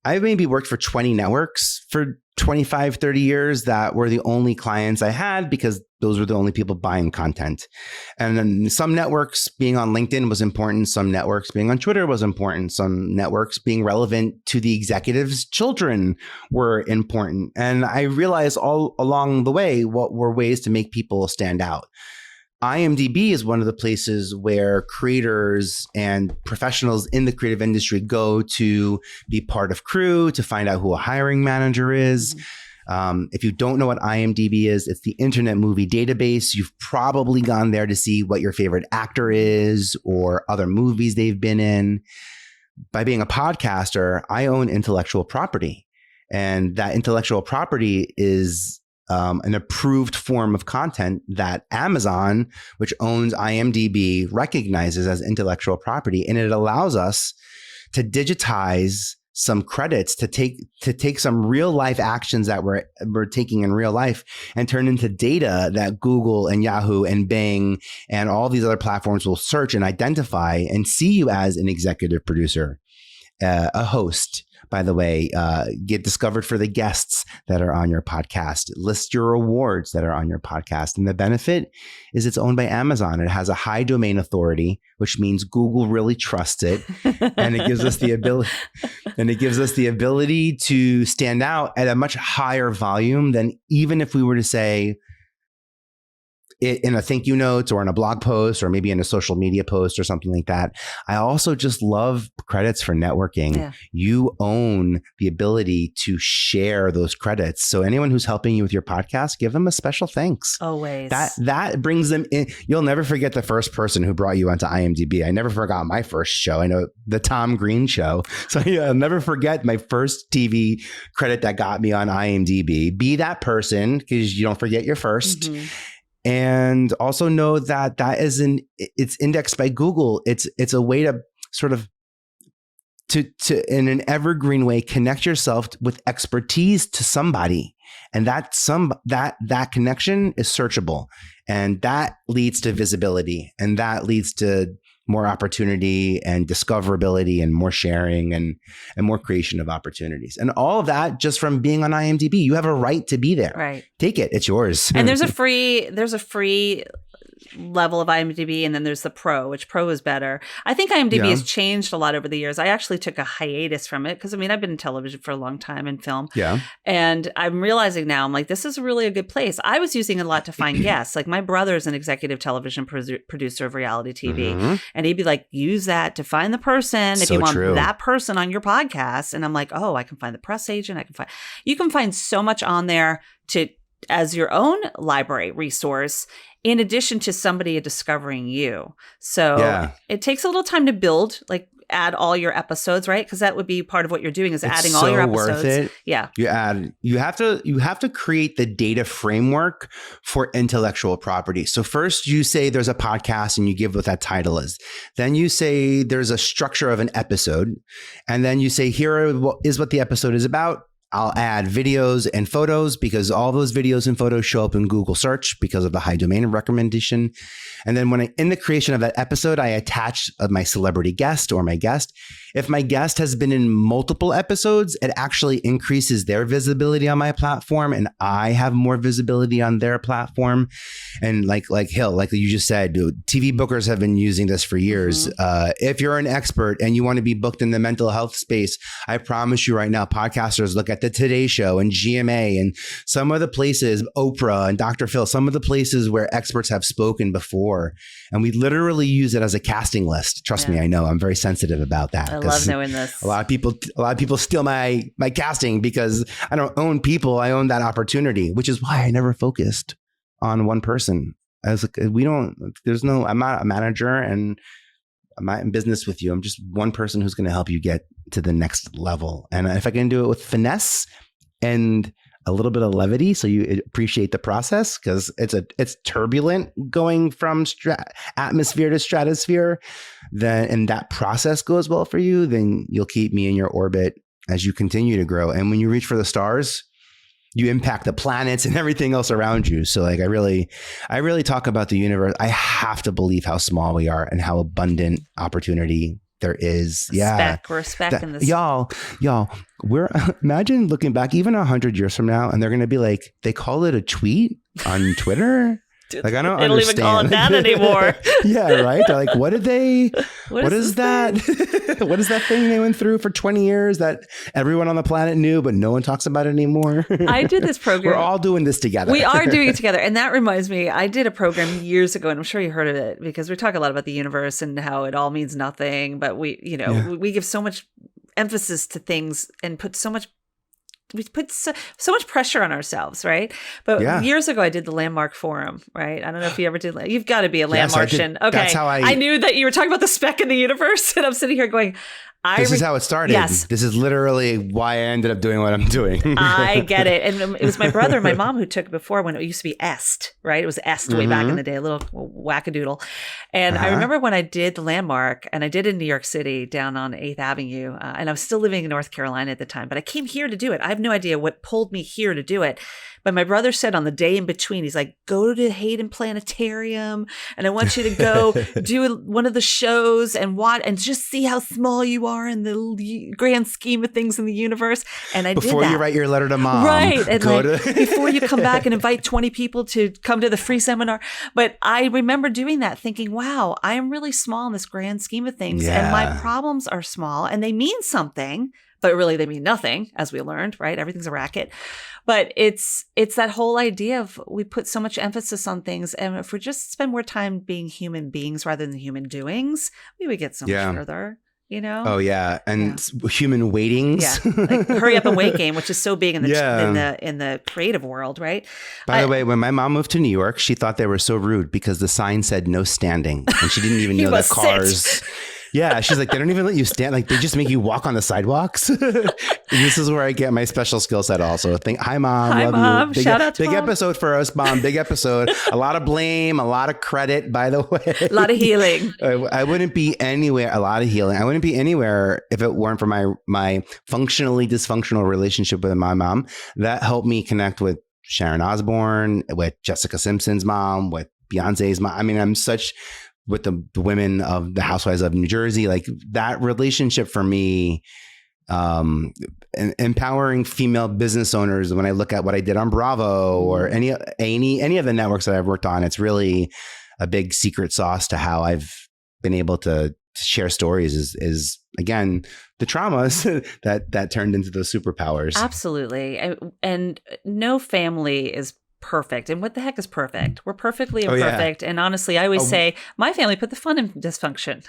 I've maybe worked for 20 networks for 25, 30 years that were the only clients I had, because those were the only people buying content. And then some networks being on LinkedIn was important. Some networks being on Twitter was important. Some networks being relevant to the executives' children were important. And I realized all along the way what were ways to make people stand out. IMDB is one of the places where creators and professionals in the creative industry go to be part of crew, to find out who a hiring manager is. If you don't know what IMDB is, it's the Internet Movie Database. You've probably gone there to see what your favorite actor is or other movies they've been in. By being a podcaster, I own intellectual property. And that intellectual property is an approved form of content that Amazon, which owns IMDB, recognizes as intellectual property. And it allows us to digitize some credits to take some real life actions that we're taking in real life and turn into data that Google and Yahoo and Bing and all these other platforms will search and identify and see you as an executive producer, a host. By the way, get discovered for the guests that are on your podcast. List your awards that are on your podcast. And the benefit is it's owned by Amazon. It has a high domain authority, which means Google really trusts it. And it gives us the ability to stand out at a much higher volume than even if we were to say it in a thank you notes or in a blog post or maybe in a social media post or something like that. I also just love credits for networking. Yeah. You own the ability to share those credits. So anyone who's helping you with your podcast, give them a special thanks. Always. That brings them in. You'll never forget the first person who brought you onto IMDb. I never forgot my first show. I know the Tom Green show. So I'll never forget my first TV credit that got me on IMDb. Be that person because you don't forget your first. Mm-hmm. And also know that it's indexed by Google. It's a way to sort of to in an evergreen way connect yourself with expertise to somebody, and that connection is searchable, and that leads to visibility, and that leads to more opportunity and discoverability and more sharing and more creation of opportunities. And all of that just from being on IMDb. You have a right to be there. Right. Take it. It's yours. And there's a free level of IMDb, and then there's the pro, which pro is better. I think IMDb has changed a lot over the years. I actually took a hiatus from it because, I've been in television for a long time and film. Yeah. And I'm realizing now, I'm like, this is really a good place. I was using it a lot to find guests. Like my brother's an executive television producer of reality TV. Mm-hmm. And he'd be like, use that to find the person if you want that person on your podcast. And I'm like, oh, I can find the press agent. You can find so much on there as your own library resource, in addition to somebody discovering you. So it takes a little time to build, like add all your episodes, right? Because that would be part of what you're doing is adding all your episodes. Worth it. Yeah. You have to create the data framework for intellectual property. So first you say there's a podcast and you give what that title is. Then you say there's a structure of an episode. And then you say, here is what the episode is about. I'll add videos and photos because all those videos and photos show up in Google search because of the high domain recommendation. And then in the creation of that episode, I attach my celebrity guest or my guest. If my guest has been in multiple episodes, it actually increases their visibility on my platform and I have more visibility on their platform. And like you just said, TV bookers have been using this for years. Mm-hmm. If you're an expert and you want to be booked in the mental health space, I promise you right now, podcasters look at the Today Show and GMA and some of the places, Oprah and Dr. Phil, some of the places where experts have spoken before. And we literally use it as a casting list. Trust me, I know. I'm very sensitive about that. I love knowing this. A lot of people steal my casting because I don't own people. I own that opportunity, which is why I never focused on one person. I'm not a manager and I'm not in business with you. I'm just one person who's going to help you get to the next level. And if I can do it with finesse and a little bit of levity, so you appreciate the process, because it's turbulent going from atmosphere to stratosphere, and that process goes well for you, then you'll keep me in your orbit as you continue to grow. And when you reach for the stars, you impact the planets and everything else around you. So like I really talk about the universe. I have to believe how small we are and how abundant opportunity there is. We're respecting this. Y'all, we're imagine looking back even 100 years from now, and they're going to be like, they call it a tweet on Twitter. Dude, like I don't understand. They don't even call it that anymore. Yeah, right. They're like, what is that? What is that thing they went through for 20 years that everyone on the planet knew, but no one talks about it anymore? I did this program. We're all doing this together. We are doing it together. And that reminds me, I did a program years ago, and I'm sure you heard of it, because we talk a lot about the universe and how it all means nothing. But we give so much emphasis to things and we put so much pressure on ourselves, right? But years ago, I did the Landmark Forum, right? I don't know if you ever did. You've got to be a Landmarkian. Okay. That's how I knew that you were talking about the speck in the universe. And I'm sitting here going, This is how it started. Yes. This is literally why I ended up doing what I'm doing. I get it. And it was my brother and my mom who took it before when it used to be Est, right? It was Est way back in the day, a little wackadoodle. And I remember when I did the Landmark, and I did in New York City down on 8th Avenue, and I was still living in North Carolina at the time, but I came here to do it. I have no idea what pulled me here to do it. But my brother said on the day in between, he's like, go to Hayden Planetarium, and I want you to go do one of the shows and watch and just see how small you are in the grand scheme of things in the universe. And I did that. Before you write your letter to mom. Right. And before you come back and invite 20 people to come to the free seminar. But I remember doing that thinking, wow, I am really small in this grand scheme of things. Yeah. And my problems are small and they mean something, but really they mean nothing, as we learned, right? Everything's a racket. But it's that whole idea of we put so much emphasis on things. And if we just spend more time being human beings rather than human doings, we would get so much further, you know? Oh, yeah. And human waitings. Yeah. Like hurry up and wait game, which is so big in the creative world, right? By the way, when my mom moved to New York, she thought they were so rude because the sign said no standing. And she didn't even know that cars... Yeah, she's like, they don't even let you stand. Like, they just make you walk on the sidewalks. This is where I get my special skill set also. Hi, Mom. Hi, love Mom. you. Shout out to Big Mom. episode for us, Mom. Big episode. A lot of blame, a lot of credit, by the way. A lot of healing. I wouldn't be anywhere, a lot of healing. I wouldn't be anywhere if it weren't for my functionally dysfunctional relationship with my mom. That helped me connect with Sharon Osbourne, with Jessica Simpson's mom, with Beyonce's mom. I mean, I'm such... with the women of the Housewives of New Jersey, like that relationship for me, empowering female business owners. When I look at what I did on Bravo or any of the networks that I've worked on, it's really a big secret sauce to how I've been able to share stories is again, the traumas that turned into those superpowers. Absolutely. And no family is perfect. And what the heck is perfect? We're perfectly imperfect. And honestly, I always say my family put the fun in dysfunction.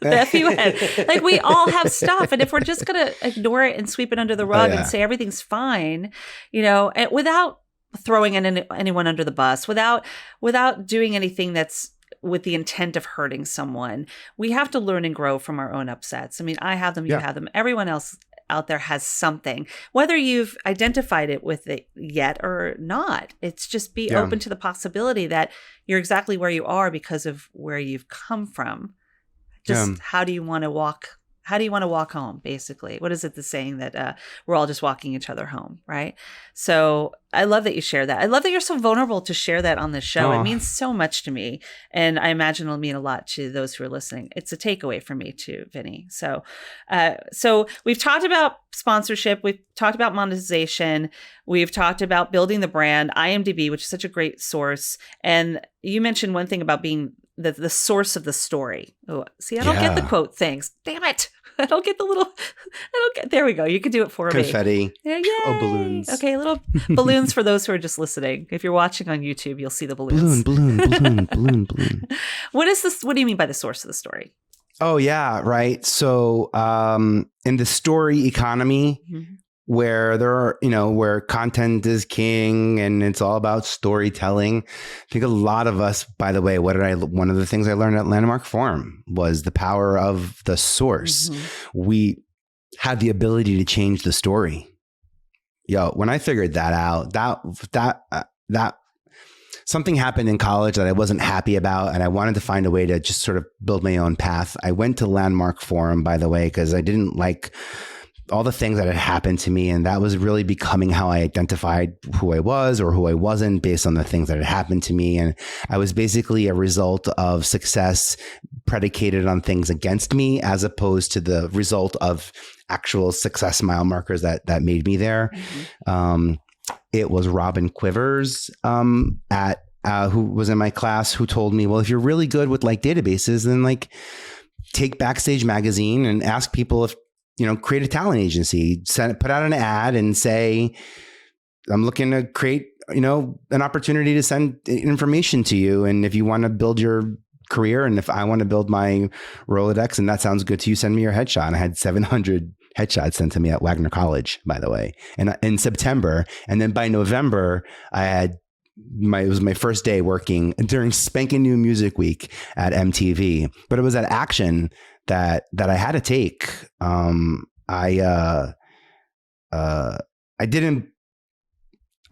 The FUN. Like we all have stuff. And if we're just going to ignore it and sweep it under the rug and say everything's fine, you know, and without throwing anyone under the bus, without doing anything that's with the intent of hurting someone, we have to learn and grow from our own upsets. I mean, I have them, you have them. Everyone else out there has something, whether you've identified it with it yet or not. It's just be open to the possibility that you're exactly where you are because of where you've come from. Just how do you want to walk? How do you want to walk home? Basically, what is it? The saying that we're all just walking each other home, right? So I love that you share that. I love that you're so vulnerable to share that on this show. It means so much to me, and I imagine it'll mean a lot to those who are listening. It's a takeaway for me too, Vinny. So we've talked about sponsorship. We've talked about monetization. We've talked about building the brand, IMDB, which is such a great source. And you mentioned one thing about being the source of the story. Oh, see, I don't get the quote things. Damn it. I don't get there we go. You can do it for me. Confetti. Yeah, oh, balloons. Okay, little balloons for those who are just listening. If you're watching on YouTube, you'll see the balloons. Balloon. What is this? What do you mean by the source of the story? Oh, yeah, right. So in the story economy, where where content is king and it's all about storytelling. I think a lot of us, by the way, one of the things I learned at Landmark Forum was the power of the source. We had the ability to change the story. When I figured that out, that something happened in college that I wasn't happy about, and I wanted to find a way to just sort of build my own path. I went to Landmark Forum, by the way, because I didn't like all the things that had happened to me. And that was really becoming how I identified who I was or who I wasn't based on the things that had happened to me. And I was basically a result of success predicated on things against me, as opposed to the result of actual success mile markers that made me there. It was Robin Quivers who was in my class who told me, well, if you're really good with like databases, then like take Backstage Magazine and ask people if, create a talent agency, put out an ad and say, I'm looking to create, an opportunity to send information to you. And if you want to build your career and if I want to build my Rolodex and that sounds good to you, send me your headshot. And I had 700 headshots sent to me at Wagner College, by the way, and in September. And then by November, it was my first day working during Spankin' New Music Week at MTV. But it was that action that I had to take. I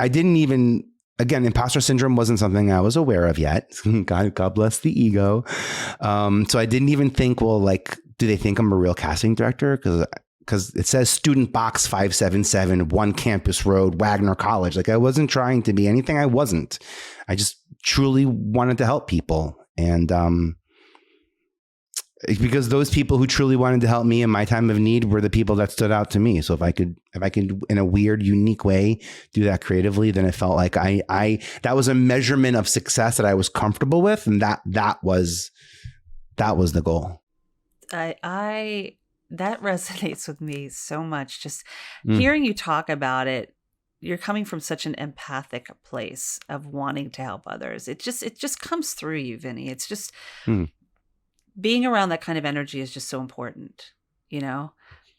didn't even, again, imposter syndrome wasn't something I was aware of yet. God bless the ego. So I didn't even think, well, like, do they think I'm a real casting director? Because it says student box 577, One Campus Road, Wagner College. Like, I wasn't trying to be anything. I wasn't. I just truly wanted to help people. And because those people who truly wanted to help me in my time of need were the people that stood out to me. So if I could in a weird, unique way do that creatively, then it felt like that was a measurement of success that I was comfortable with, and that was the goal. That resonates with me so much. Just hearing you talk about it, you're coming from such an empathic place of wanting to help others. It just comes through you, Vinnie. It's just being around that kind of energy is just so important, you know?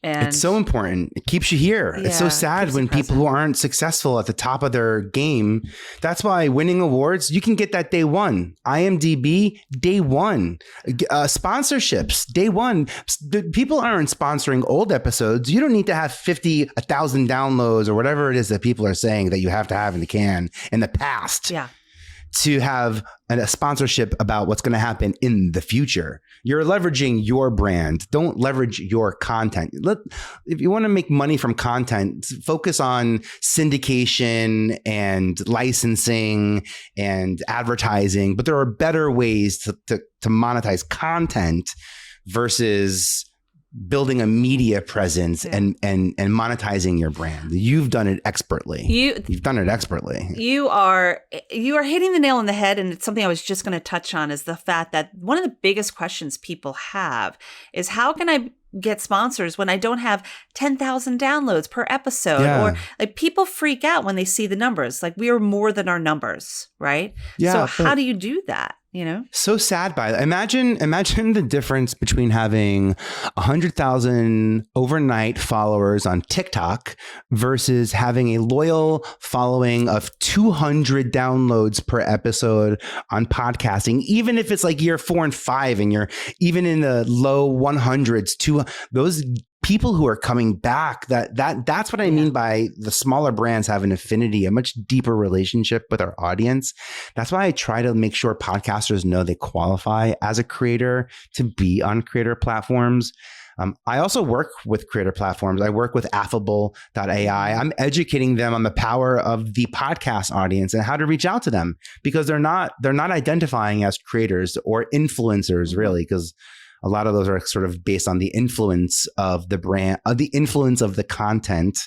And it's so important. It keeps you here. Yeah, it's so sad when people who aren't successful at the top of their game. That's why winning awards, you can get that day one. IMDB, day one. Sponsorships, day one. People aren't sponsoring old episodes. You don't need to have 1,000 downloads or whatever it is that people are saying that you have to have in the past. Yeah. To have a sponsorship about what's going to happen in the future. You're leveraging your brand. Don't leverage your content. If you want to make money from content, focus on syndication and licensing and advertising. But there are better ways to monetize content versus building a media presence and monetizing your brand. You've done it expertly. You've done it expertly. You are hitting the nail on the head. And it's something I was just going to touch on, is the fact that one of the biggest questions people have is, how can I get sponsors when I don't have 10,000 downloads per episode? Yeah. Or like, people freak out when they see the numbers. Like, we are more than our numbers, right? Yeah. So how do you do that? You know, so sad by it. Imagine the difference between having 100,000 overnight followers on TikTok versus having a loyal following of 200 downloads per episode on podcasting. Even if it's like year 4 and 5 and you're even in the low 100s, those people who are coming back, that's what I mean by the smaller brands have an affinity, a much deeper relationship with our audience. That's why I try to make sure podcasters know they qualify as a creator to be on creator platforms. I also work with creator platforms. I work with affable.ai. I'm educating them on the power of the podcast audience and how to reach out to them, because they're not identifying as creators or influencers, really, because a lot of those are sort of based on the influence of the brand, the influence of the content.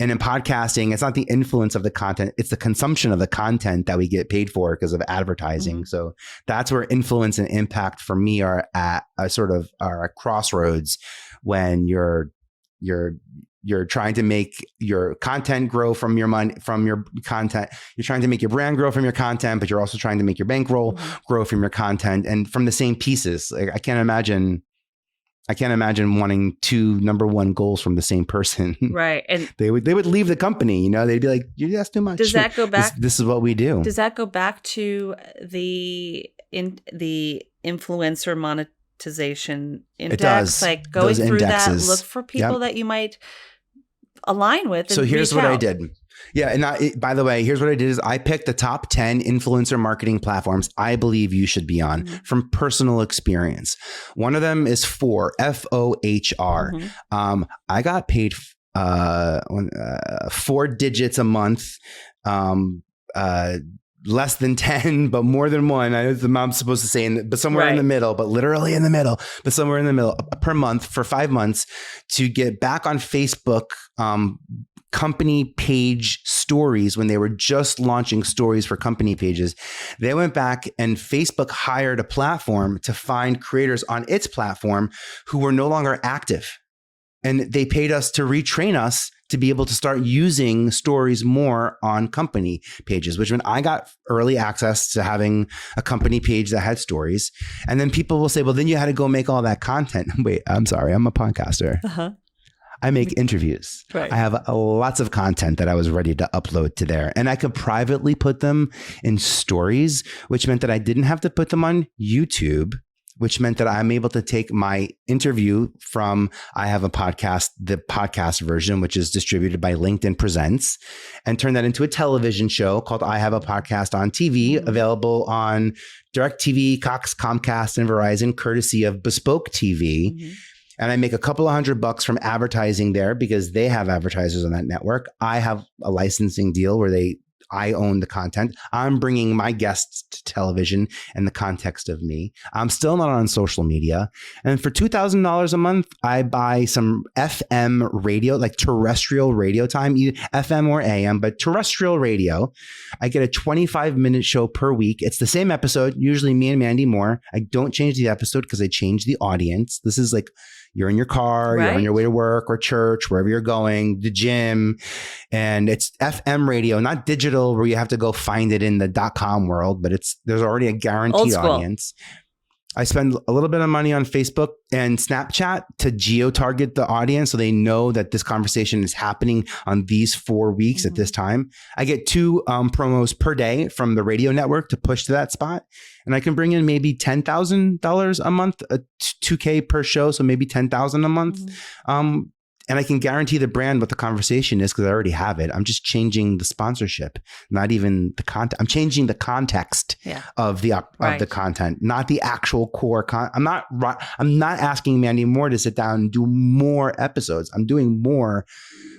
And in podcasting, it's not the influence of the content, it's the consumption of the content that we get paid for because of advertising. Mm-hmm. So that's where influence and impact for me are at a crossroads when you're trying to make your content grow from your money, from your content. You're trying to make your brand grow from your content, but you're also trying to make your bankroll grow from your content, and from the same pieces. Like, I can't imagine wanting two number one goals from the same person. Right. And they would leave the company, you know, they'd be like, that's too much. Does that go back? This is what we do. Does that go back to the influencer monetization index? It does. Like, going through indexes. That, look for people that you might align with. And so here's what I did. Yeah. And by the way, here's what I did is I picked the top 10 influencer marketing platforms I believe you should be on from personal experience. One of them is FOHR. I got paid 4 digits a month, less than 10, but more than one. I know the mom's supposed to say, but somewhere in the middle, but literally in the middle, but somewhere in the middle per month for 5 months to get back on Facebook, company page stories when they were just launching stories for company pages. They went back and Facebook hired a platform to find creators on its platform who were no longer active. And they paid us to retrain us to be able to start using stories more on company pages, which when I got early access to having a company page that had stories. And then people will say, well, then you had to go make all that content. Wait, I'm sorry. I'm a podcaster. I make interviews. Right. I have lots of content that I was ready to upload to there. And I could privately put them in stories, which meant that I didn't have to put them on YouTube. which meant that I'm able to take my interview from I Have a Podcast, the podcast version, which is distributed by LinkedIn Presents, and turn that into a television show called I Have a Podcast on TV, available on DirecTV, Cox, Comcast, and Verizon, courtesy of Bespoke TV. And I make a couple of $100 from advertising there because they have advertisers on that network. I have a licensing deal where I own the content. I'm bringing my guests to television and the context of me. I'm still not on social media. And for $2,000 a month, I buy some FM radio, like terrestrial radio time, either FM or AM, but terrestrial radio. I get a 25-minute show per week. It's the same episode, usually me and Mandy Moore. I don't change the episode because I change the audience. This is like, you're in your car, you're on your way to work or church, wherever you're going, the gym. And it's FM radio, not digital where you have to go find it in the .com world, but there's already a guaranteed audience. I spend a little bit of money on Facebook and Snapchat to geo-target the audience so they know that this conversation is happening on these 4 weeks at this time. I get 2 promos per day from the radio network to push to that spot. And I can bring in maybe $10,000 a month, $2,000 per show, so maybe $10,000 a month. And I can guarantee the brand what the conversation is because I already have it. I'm just changing the sponsorship, not even the content. I'm changing the context of the content, not the actual core I'm not asking Mandy Moore to sit down and do more episodes. I'm doing more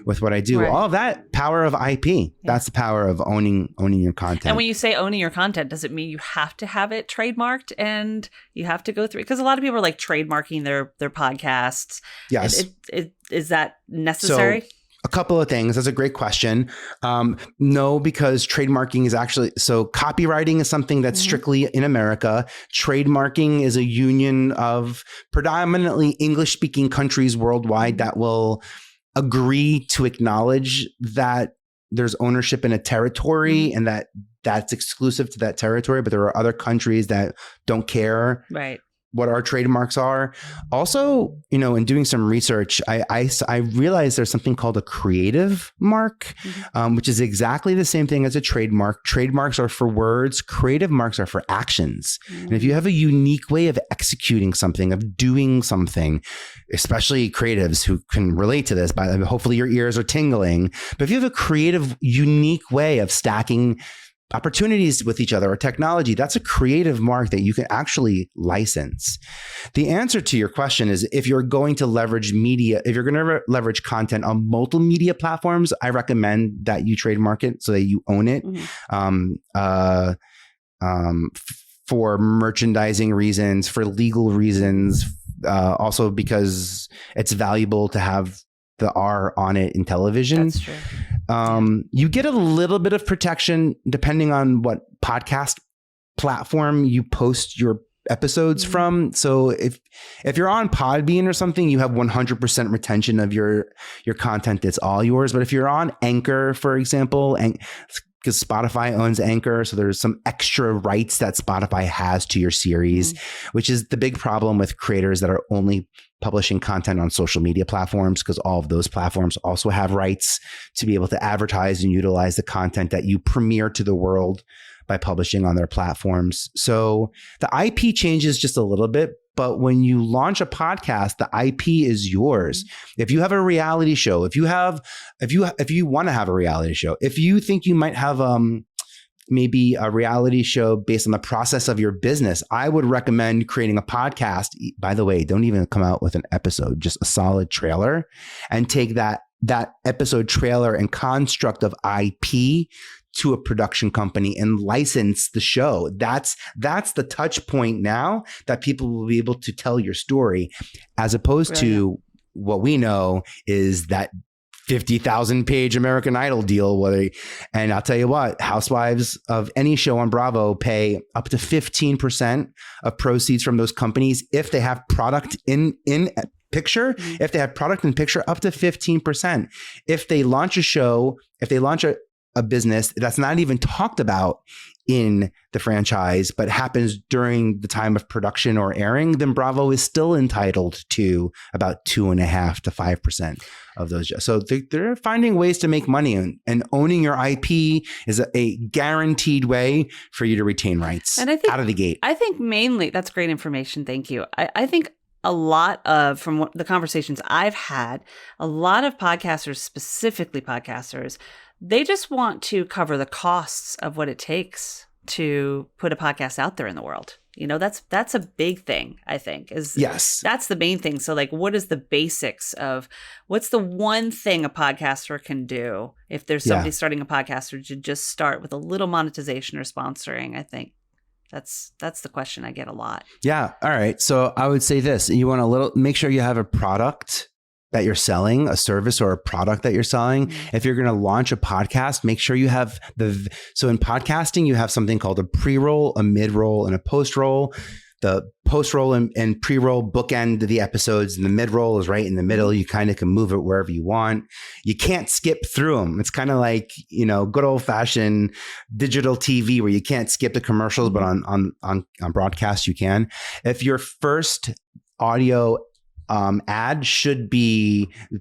with what I do. All of that power of IP. That's the power of owning your content. And when you say owning your content, does it mean you have to have it trademarked and you have to go through? Because a lot of people are like trademarking their podcasts. Yes. Is that necessary? So, a couple of things. That's a great question. No, because trademarking is actually, so copywriting is something that's strictly in America. Trademarking is a union of predominantly English-speaking countries worldwide that will agree to acknowledge that there's ownership in a territory and that's exclusive to that territory, but there are other countries that don't care what our trademarks are. Also, in doing some research, I realized there's something called a creative mark, which is exactly the same thing as a trademark. Trademarks are for words. Creative marks are for actions. And if you have a unique way of executing something, of doing something, especially creatives who can relate to this, hopefully your ears are tingling. But if you have a creative, unique way of stacking opportunities with each other or technology, that's a creative mark that you can actually license. The answer to your question is, if you're going to leverage media, if you're going to leverage content on multimedia platforms, I recommend that you trademark it so that you own it. For merchandising reasons, for legal reasons, also because it's valuable to have the R on it in television. That's true. You get a little bit of protection depending on what podcast platform you post your episodes from. So if you're on Podbean or something, you have 100% retention of your content. It's all yours. But if you're on Anchor, for example, and because Spotify owns Anchor, so there's some extra rights that Spotify has to your series, which is the big problem with creators that are only publishing content on social media platforms, because all of those platforms also have rights to be able to advertise and utilize the content that you premiere to the world by publishing on their platforms. So the IP changes just a little bit, but when you launch a podcast, the IP is yours. If you have a reality show, if you want to have a reality show, if you think you might have maybe a reality show based on the process of your business, I would recommend creating a podcast. By the way, don't even come out with an episode, just a solid trailer, and take that episode trailer and construct of IP to a production company and license the show. That's the touch point now that people will be able to tell your story, as opposed to what we know is that 50,000 page American Idol deal. And I'll tell you what, housewives of any show on Bravo pay up to 15% of proceeds from those companies if they have product in picture. If they have product in picture, up to 15%. If they launch a show, if they launch a business that's not even talked about in the franchise, but happens during the time of production or airing, then Bravo is still entitled to about 2.5% to 5% of those. So they're finding ways to make money, and owning your IP is a guaranteed way for you to retain rights and I think, out of the gate. I think mainly, that's great information. Thank you. I think a lot of, from the conversations I've had, a lot of podcasters, specifically podcasters, they just want to cover the costs of what it takes to put a podcast out there in the world. You know, that's a big thing, I think. Yes. That's the main thing. So like, what is the basics of, what's the one thing a podcaster can do if there's somebody starting a podcast, or to just start with a little monetization or sponsoring? I think that's the question I get a lot. Yeah. All right. So I would say this: you want make sure you have a product that you're selling, a service or a product that you're selling. Mm-hmm. If you're going to launch a podcast, make sure you have so in podcasting, you have something called a pre-roll, a mid-roll, and a post-roll. The post-roll and pre-roll bookend the episodes, and the mid-roll is right in the middle. You kind of can move it wherever you want. You can't skip through them. It's kind of like, good old-fashioned digital TV where you can't skip the commercials, but on broadcast you can. If your first audio ad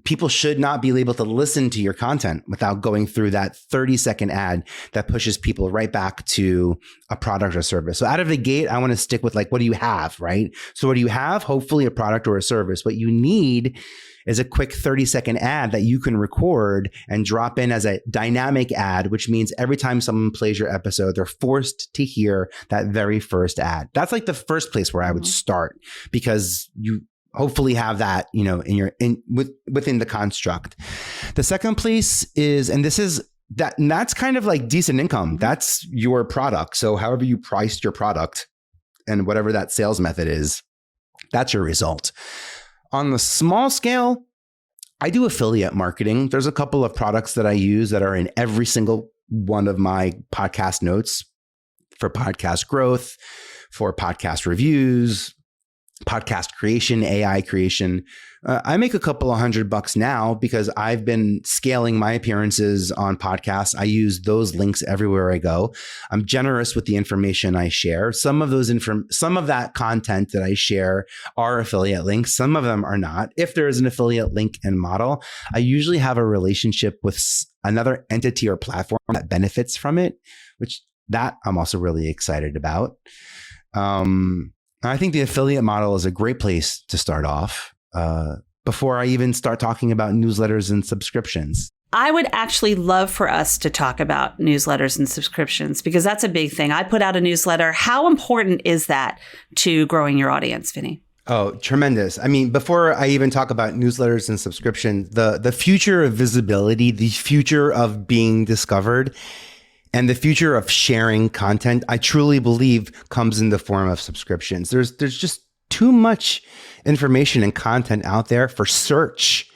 people should not be able to listen to your content without going through that 30-second ad that pushes people right back to a product or service. So out of the gate, I want to stick with what do you have, right? So what do you have? Hopefully a product or a service. What you need is a quick 30-second ad that you can record and drop in as a dynamic ad, which means every time someone plays your episode, they're forced to hear that very first ad. That's like the first place where I would start, because you hopefully have that, within the construct. The second place is, and that's kind of like decent income. That's your product. So however you priced your product and whatever that sales method is, that's your result. On the small scale, I do affiliate marketing. There's a couple of products that I use that are in every single one of my podcast notes for podcast growth, for podcast reviews, podcast creation, AI creation. I make a couple of $100 now because I've been scaling my appearances on podcasts. I use those links everywhere I go. I'm generous with the information I share. Some of that content that I share are affiliate links. Some of them are not. If there is an affiliate link and model, I usually have a relationship with another entity or platform that benefits from it, which that I'm also really excited about. I think the affiliate model is a great place to start off before I even start talking about newsletters and subscriptions. I would actually love for us to talk about newsletters and subscriptions, because that's a big thing. I put out a newsletter. How important is that to growing your audience, Vinnie? Oh, tremendous. I mean, before I even talk about newsletters and subscriptions, the future of visibility, the future of being discovered, and the future of sharing content, I truly believe, comes in the form of subscriptions. There's just too much information and content out there for search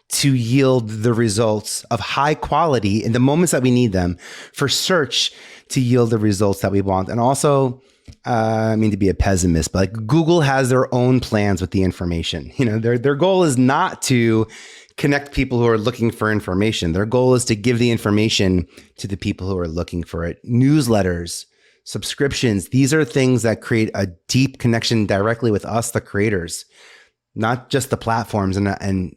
to yield the results of high quality in the moments that we need them, for search to yield the results that we want. And also, I mean to be a pessimist, but Google has their own plans with the information. Their goal is not to connect people who are looking for information. Their goal is to give the information to the people who are looking for it. Newsletters, subscriptions, these are things that create a deep connection directly with us, the creators, not just the platforms. And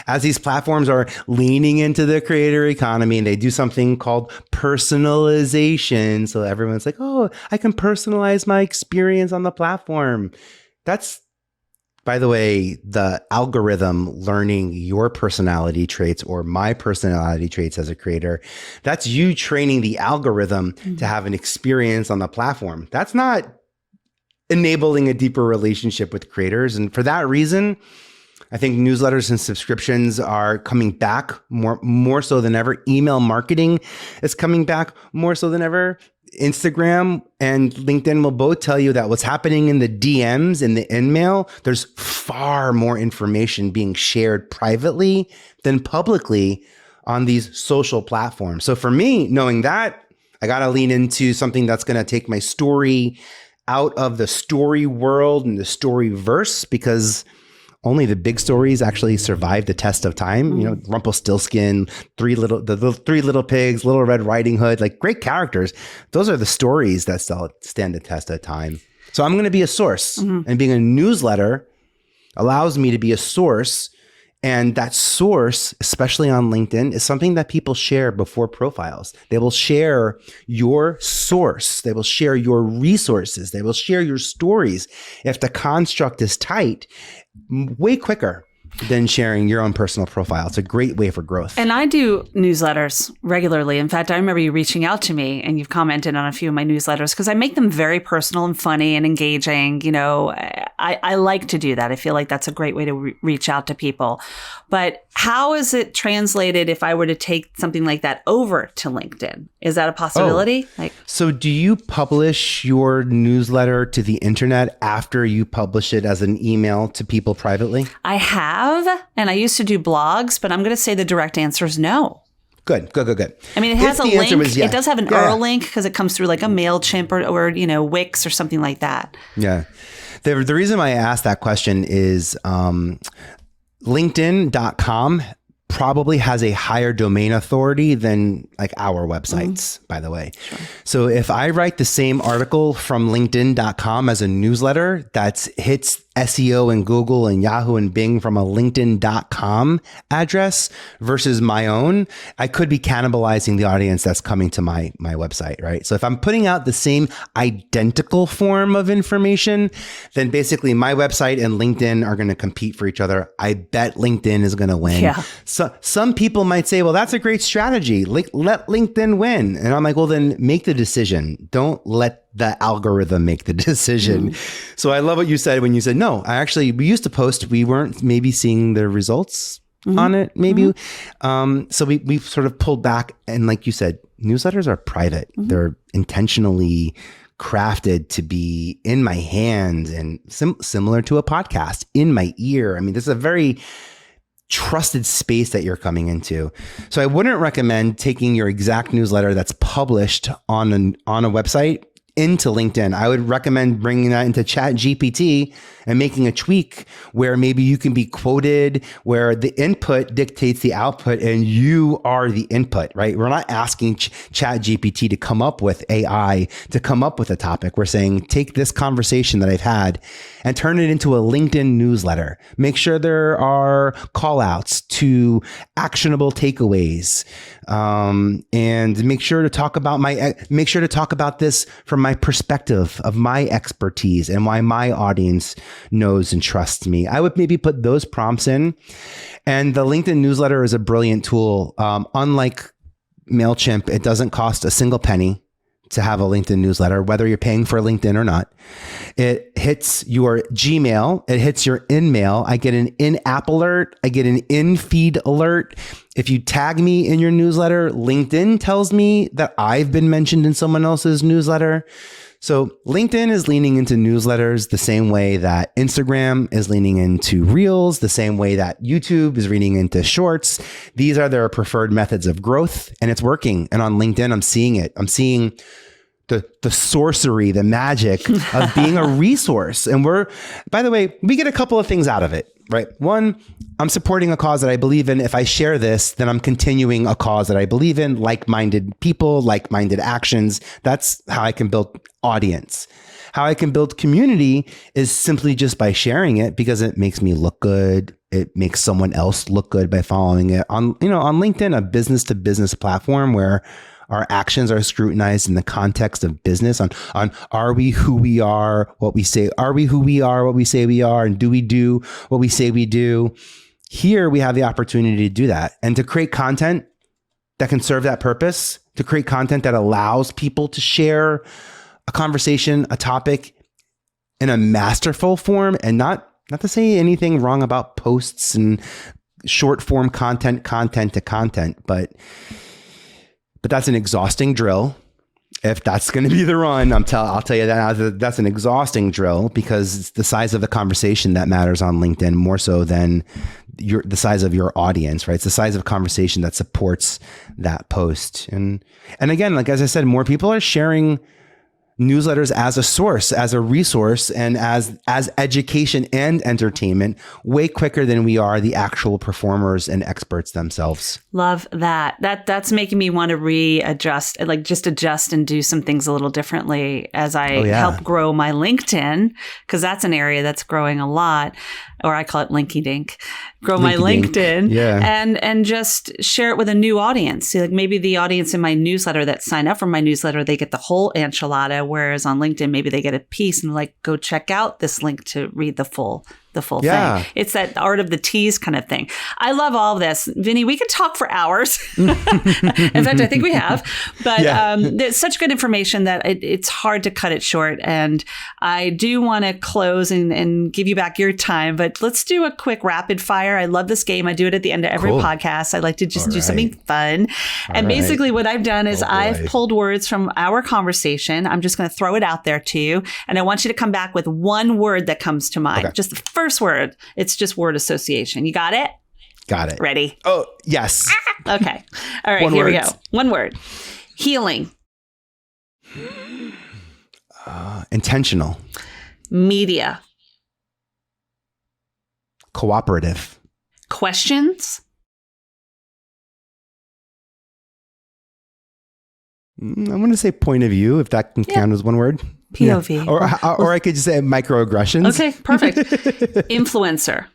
as these platforms are leaning into the creator economy, and they do something called personalization. So everyone's like, oh, I can personalize my experience on the platform. That's, by the way, the algorithm learning your personality traits or my personality traits as a creator. That's you training the algorithm to have an experience on the platform. That's not enabling a deeper relationship with creators. And for that reason, I think newsletters and subscriptions are coming back more so than ever. Email marketing is coming back more so than ever. Instagram and LinkedIn will both tell you that what's happening in the DMs, in the in-mail, there's far more information being shared privately than publicly on these social platforms. So for me, knowing that, I got to lean into something that's going to take my story out of the story world and the story verse, because only the big stories actually survive the test of time. You know, Rumpelstiltskin, the three little pigs, Little Red Riding Hood, like great characters. Those are the stories that still stand the test of time. So I'm going to be a source, and being a newsletter allows me to be a source. And that source, especially on LinkedIn, is something that people share before profiles. They will share your source. They will share your resources. They will share your stories. If the construct is tight, way quicker than sharing your own personal profile. It's a great way for growth. And I do newsletters regularly. In fact, I remember you reaching out to me and you've commented on a few of my newsletters because I make them very personal and funny and engaging. You know, I like to do that. I feel like that's a great way to reach out to people. But how is it translated if I were to take something like that over to LinkedIn? Is that a possibility? So do you publish your newsletter to the internet after you publish it as an email to people privately? I have, and I used to do blogs, but I'm going to say the direct answer is no. Good. I mean, it has a link. It does have an URL link because it comes through like a MailChimp or you know, Wix or something like that. Yeah. The reason why I asked that question is LinkedIn.com probably has a higher domain authority than like our websites, by the way. Sure. So if I write the same article from LinkedIn.com as a newsletter that hits SEO in Google and Yahoo and Bing from a LinkedIn.com address versus my own, I could be cannibalizing the audience that's coming to my website, right? So if I'm putting out the same identical form of information, then basically my website and LinkedIn are going to compete for each other. I bet LinkedIn is going to win. Yeah. So some people might say, well, that's a great strategy. Let LinkedIn win. And I'm like, well, then make the decision. Don't let the algorithm make the decision. So I love what you said when you said, no, we used to post, we weren't maybe seeing the results on it, maybe. So we sort of pulled back. And like you said, newsletters are private. They're intentionally crafted to be in my hands and similar to a podcast, in my ear. I mean, this is a very trusted space that you're coming into. So I wouldn't recommend taking your exact newsletter that's published on a website into LinkedIn. I would recommend bringing that into ChatGPT and making a tweak where maybe you can be quoted, where the input dictates the output and you are the input, right? We're not asking ChatGPT to come up with AI, to come up with a topic. We're saying, take this conversation that I've had and turn it into a LinkedIn newsletter. Make sure there are call outs to actionable takeaways. And make sure to talk about this from my perspective of my expertise and why my audience knows and trusts me. I would maybe put those prompts in. And the LinkedIn newsletter is a brilliant tool. Unlike MailChimp, it doesn't cost a single penny to have a LinkedIn newsletter, whether you're paying for LinkedIn or not. It hits your Gmail. It hits your InMail. I get an in-app alert. I get an in-feed alert. If you tag me in your newsletter, LinkedIn tells me that I've been mentioned in someone else's newsletter. So LinkedIn is leaning into newsletters the same way that Instagram is leaning into Reels, the same way that YouTube is leaning into Shorts. These are their preferred methods of growth, and it's working. And on LinkedIn, I'm seeing it. I'm seeing the sorcery, the magic of being a resource. And by the way, we get a couple of things out of it, right? One, I'm supporting a cause that I believe in. If I share this, then I'm continuing a cause that I believe in, like-minded people, like-minded actions. That's how I can build audience. How I can build community is simply just by sharing it because it makes me look good. It makes someone else look good by following it on LinkedIn, a business to business platform where our actions are scrutinized in the context of business on are we who we are, what we say, are we who we are, what we say we are, and do we do what we say we do? Here we have the opportunity to do that and to create content that can serve that purpose, to create content that allows people to share a conversation, a topic in a masterful form, and not to say anything wrong about posts and short form content to content, but that's an exhausting drill. If that's going to be the run, I'll tell you that that's an exhausting drill because it's the size of the conversation that matters on LinkedIn more so than the size of your audience, right? It's the size of conversation that supports that post. And again, like as I said, more people are sharing newsletters as a source, as a resource, and as education and entertainment way quicker than we are the actual performers and experts themselves. Love that. That's making me want to readjust, like just adjust and do some things a little differently as I help grow my LinkedIn, because that's an area that's growing a lot, or I call it Linky Dink. Grow my LinkedIn and just share it with a new audience. See, like maybe the audience in my newsletter that sign up for my newsletter, they get the whole enchilada, whereas on LinkedIn, maybe they get a piece and like, go check out this link to read the full thing. It's that art of the tease kind of thing. I love all of this. Vinny, we could talk for hours. In fact, I think we have. But it's such good information that it's hard to cut it short. And I do want to close and give you back your time. But let's do a quick rapid fire. I love this game. I do it at the end of every podcast. I like to just do something fun. And basically what I've done is I've pulled words from our conversation. I'm just going to throw it out there to you. And I want you to come back with one word that comes to mind. Just the first word. It's just word association. You got it? Got it. Ready? Oh, yes. Okay. All right, here we go. One word. Healing. Intentional. Media. Cooperative. Questions. I'm going to say point of view, if that can count as one word. POV. Yeah. Or I could just say microaggressions. Okay, perfect. Influencer.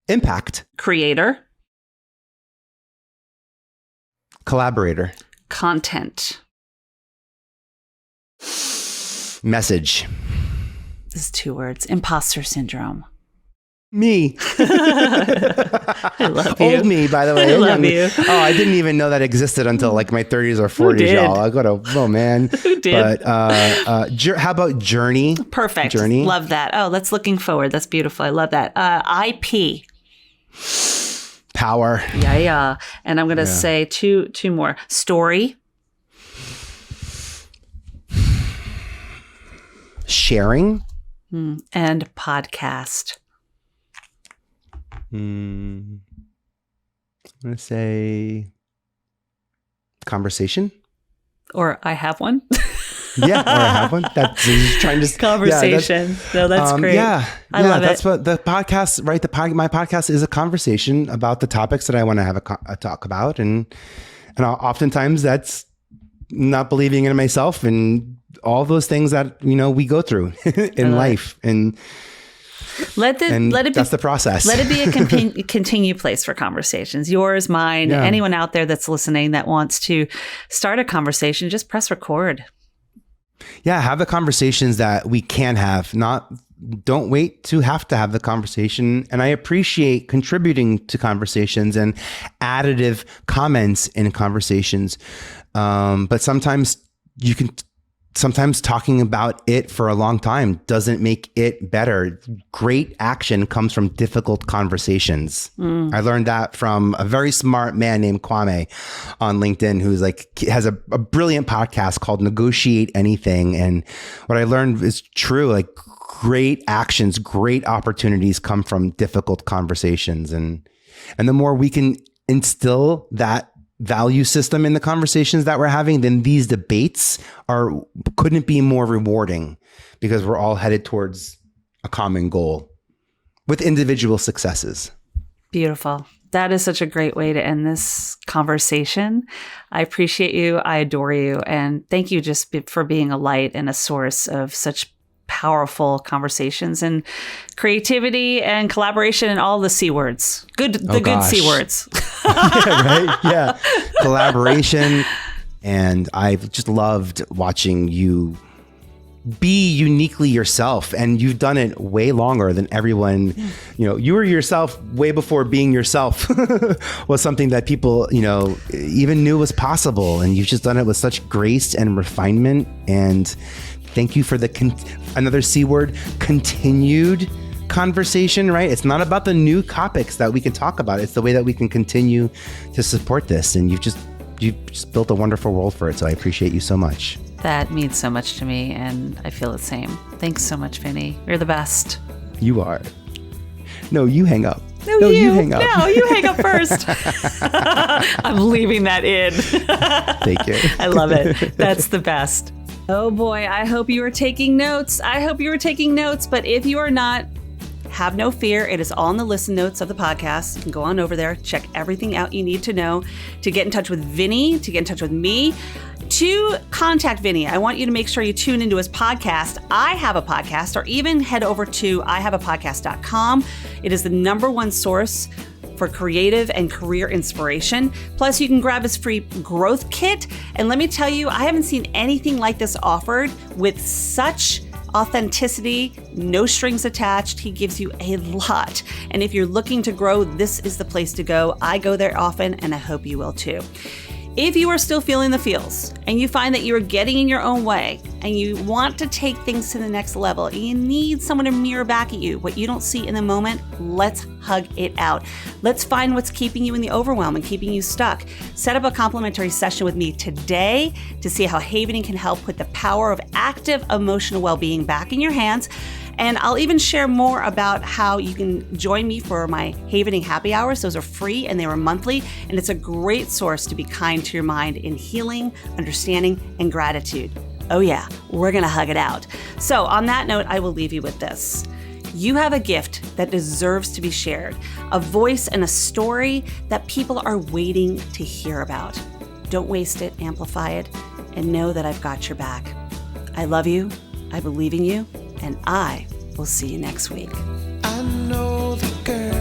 Impact. Creator. Collaborator. Content. Message. This is 2 words. Imposter syndrome. Me. I love you. Old me, by the way. I love you. Oh, I didn't even know that existed until like my 30s or 40s, y'all. I got to, oh man. Who did? But how about journey? Perfect. Journey. Love that. Oh, that's looking forward. That's beautiful. I love that. IP. Power. Yeah. And I'm going to say two more. Story. Sharing. And podcast. I'm going to say conversation. Or I have one. Or I have one. That's just trying to conversation. That's great. I love that's it. What the podcast, right? My podcast is a conversation about the topics that I want to have a talk about, and oftentimes that's not believing in myself and all those things that we go through in life, and let it that's the process. Let it be a continue place for conversations. Yours, mine, anyone out there that's listening that wants to start a conversation, just press record. Yeah, have the conversations that we can have. Don't wait to have the conversation. And I appreciate contributing to conversations and additive comments in conversations. But sometimes talking about it for a long time doesn't make it better. Great action comes from difficult conversations. I learned that from a very smart man named Kwame on LinkedIn, who's has a brilliant podcast called Negotiate Anything. And what I learned is true. Like, great actions, great opportunities come from difficult conversations. And the more we can instill that value system in the conversations that we're having, then these debates couldn't be more rewarding, because we're all headed towards a common goal with individual successes. Beautiful. That is such a great way to end this conversation. I appreciate you. I adore you. And thank you just for being a light and a source of such powerful conversations and creativity and collaboration and all the C words. Good C words. Right? Yeah. Collaboration. And I've just loved watching you be uniquely yourself. And you've done it way longer than everyone. You were yourself way before being yourself was something that people, even knew was possible. And you've just done it with such grace and refinement. And thank you for another C word, continued conversation, right? It's not about the new topics that we can talk about. It's the way that we can continue to support this. And you've just built a wonderful world for it. So I appreciate you so much. That means so much to me, and I feel the same. Thanks so much, Vinny. You're the best. You are. No, you hang up. No, you hang up. No, you hang up first. I'm leaving that in. Thank you. I love it. That's the best. Oh boy, I hope you are taking notes. But if you are not, have no fear. It is all in the listen notes of the podcast. You can go on over there, check everything out you need to know to get in touch with Vinnie, to get in touch with me. To contact Vinnie, I want you to make sure you tune into his podcast, I Have a Podcast, or even head over to ihaveapodcast.com. It is the #1 source for creative and career inspiration. Plus, you can grab his free growth kit. And let me tell you, I haven't seen anything like this offered with such authenticity, no strings attached. He gives you a lot. And if you're looking to grow, this is the place to go. I go there often, and I hope you will too. If you are still feeling the feels and you find that you are getting in your own way and you want to take things to the next level and you need someone to mirror back at you what you don't see in the moment, let's hug it out. Let's find what's keeping you in the overwhelm and keeping you stuck. Set up a complimentary session with me today to see how havening can help put the power of active emotional well-being back in your hands. And I'll even share more about how you can join me for my Havening happy hours. Those are free and they are monthly. And it's a great source to be kind to your mind in healing, understanding, and gratitude. Oh yeah, we're going to hug it out. So on that note, I will leave you with this. You have a gift that deserves to be shared, a voice and a story that people are waiting to hear about. Don't waste it, amplify it, and know that I've got your back. I love you, I believe in you, and I will see you next week. I know the girl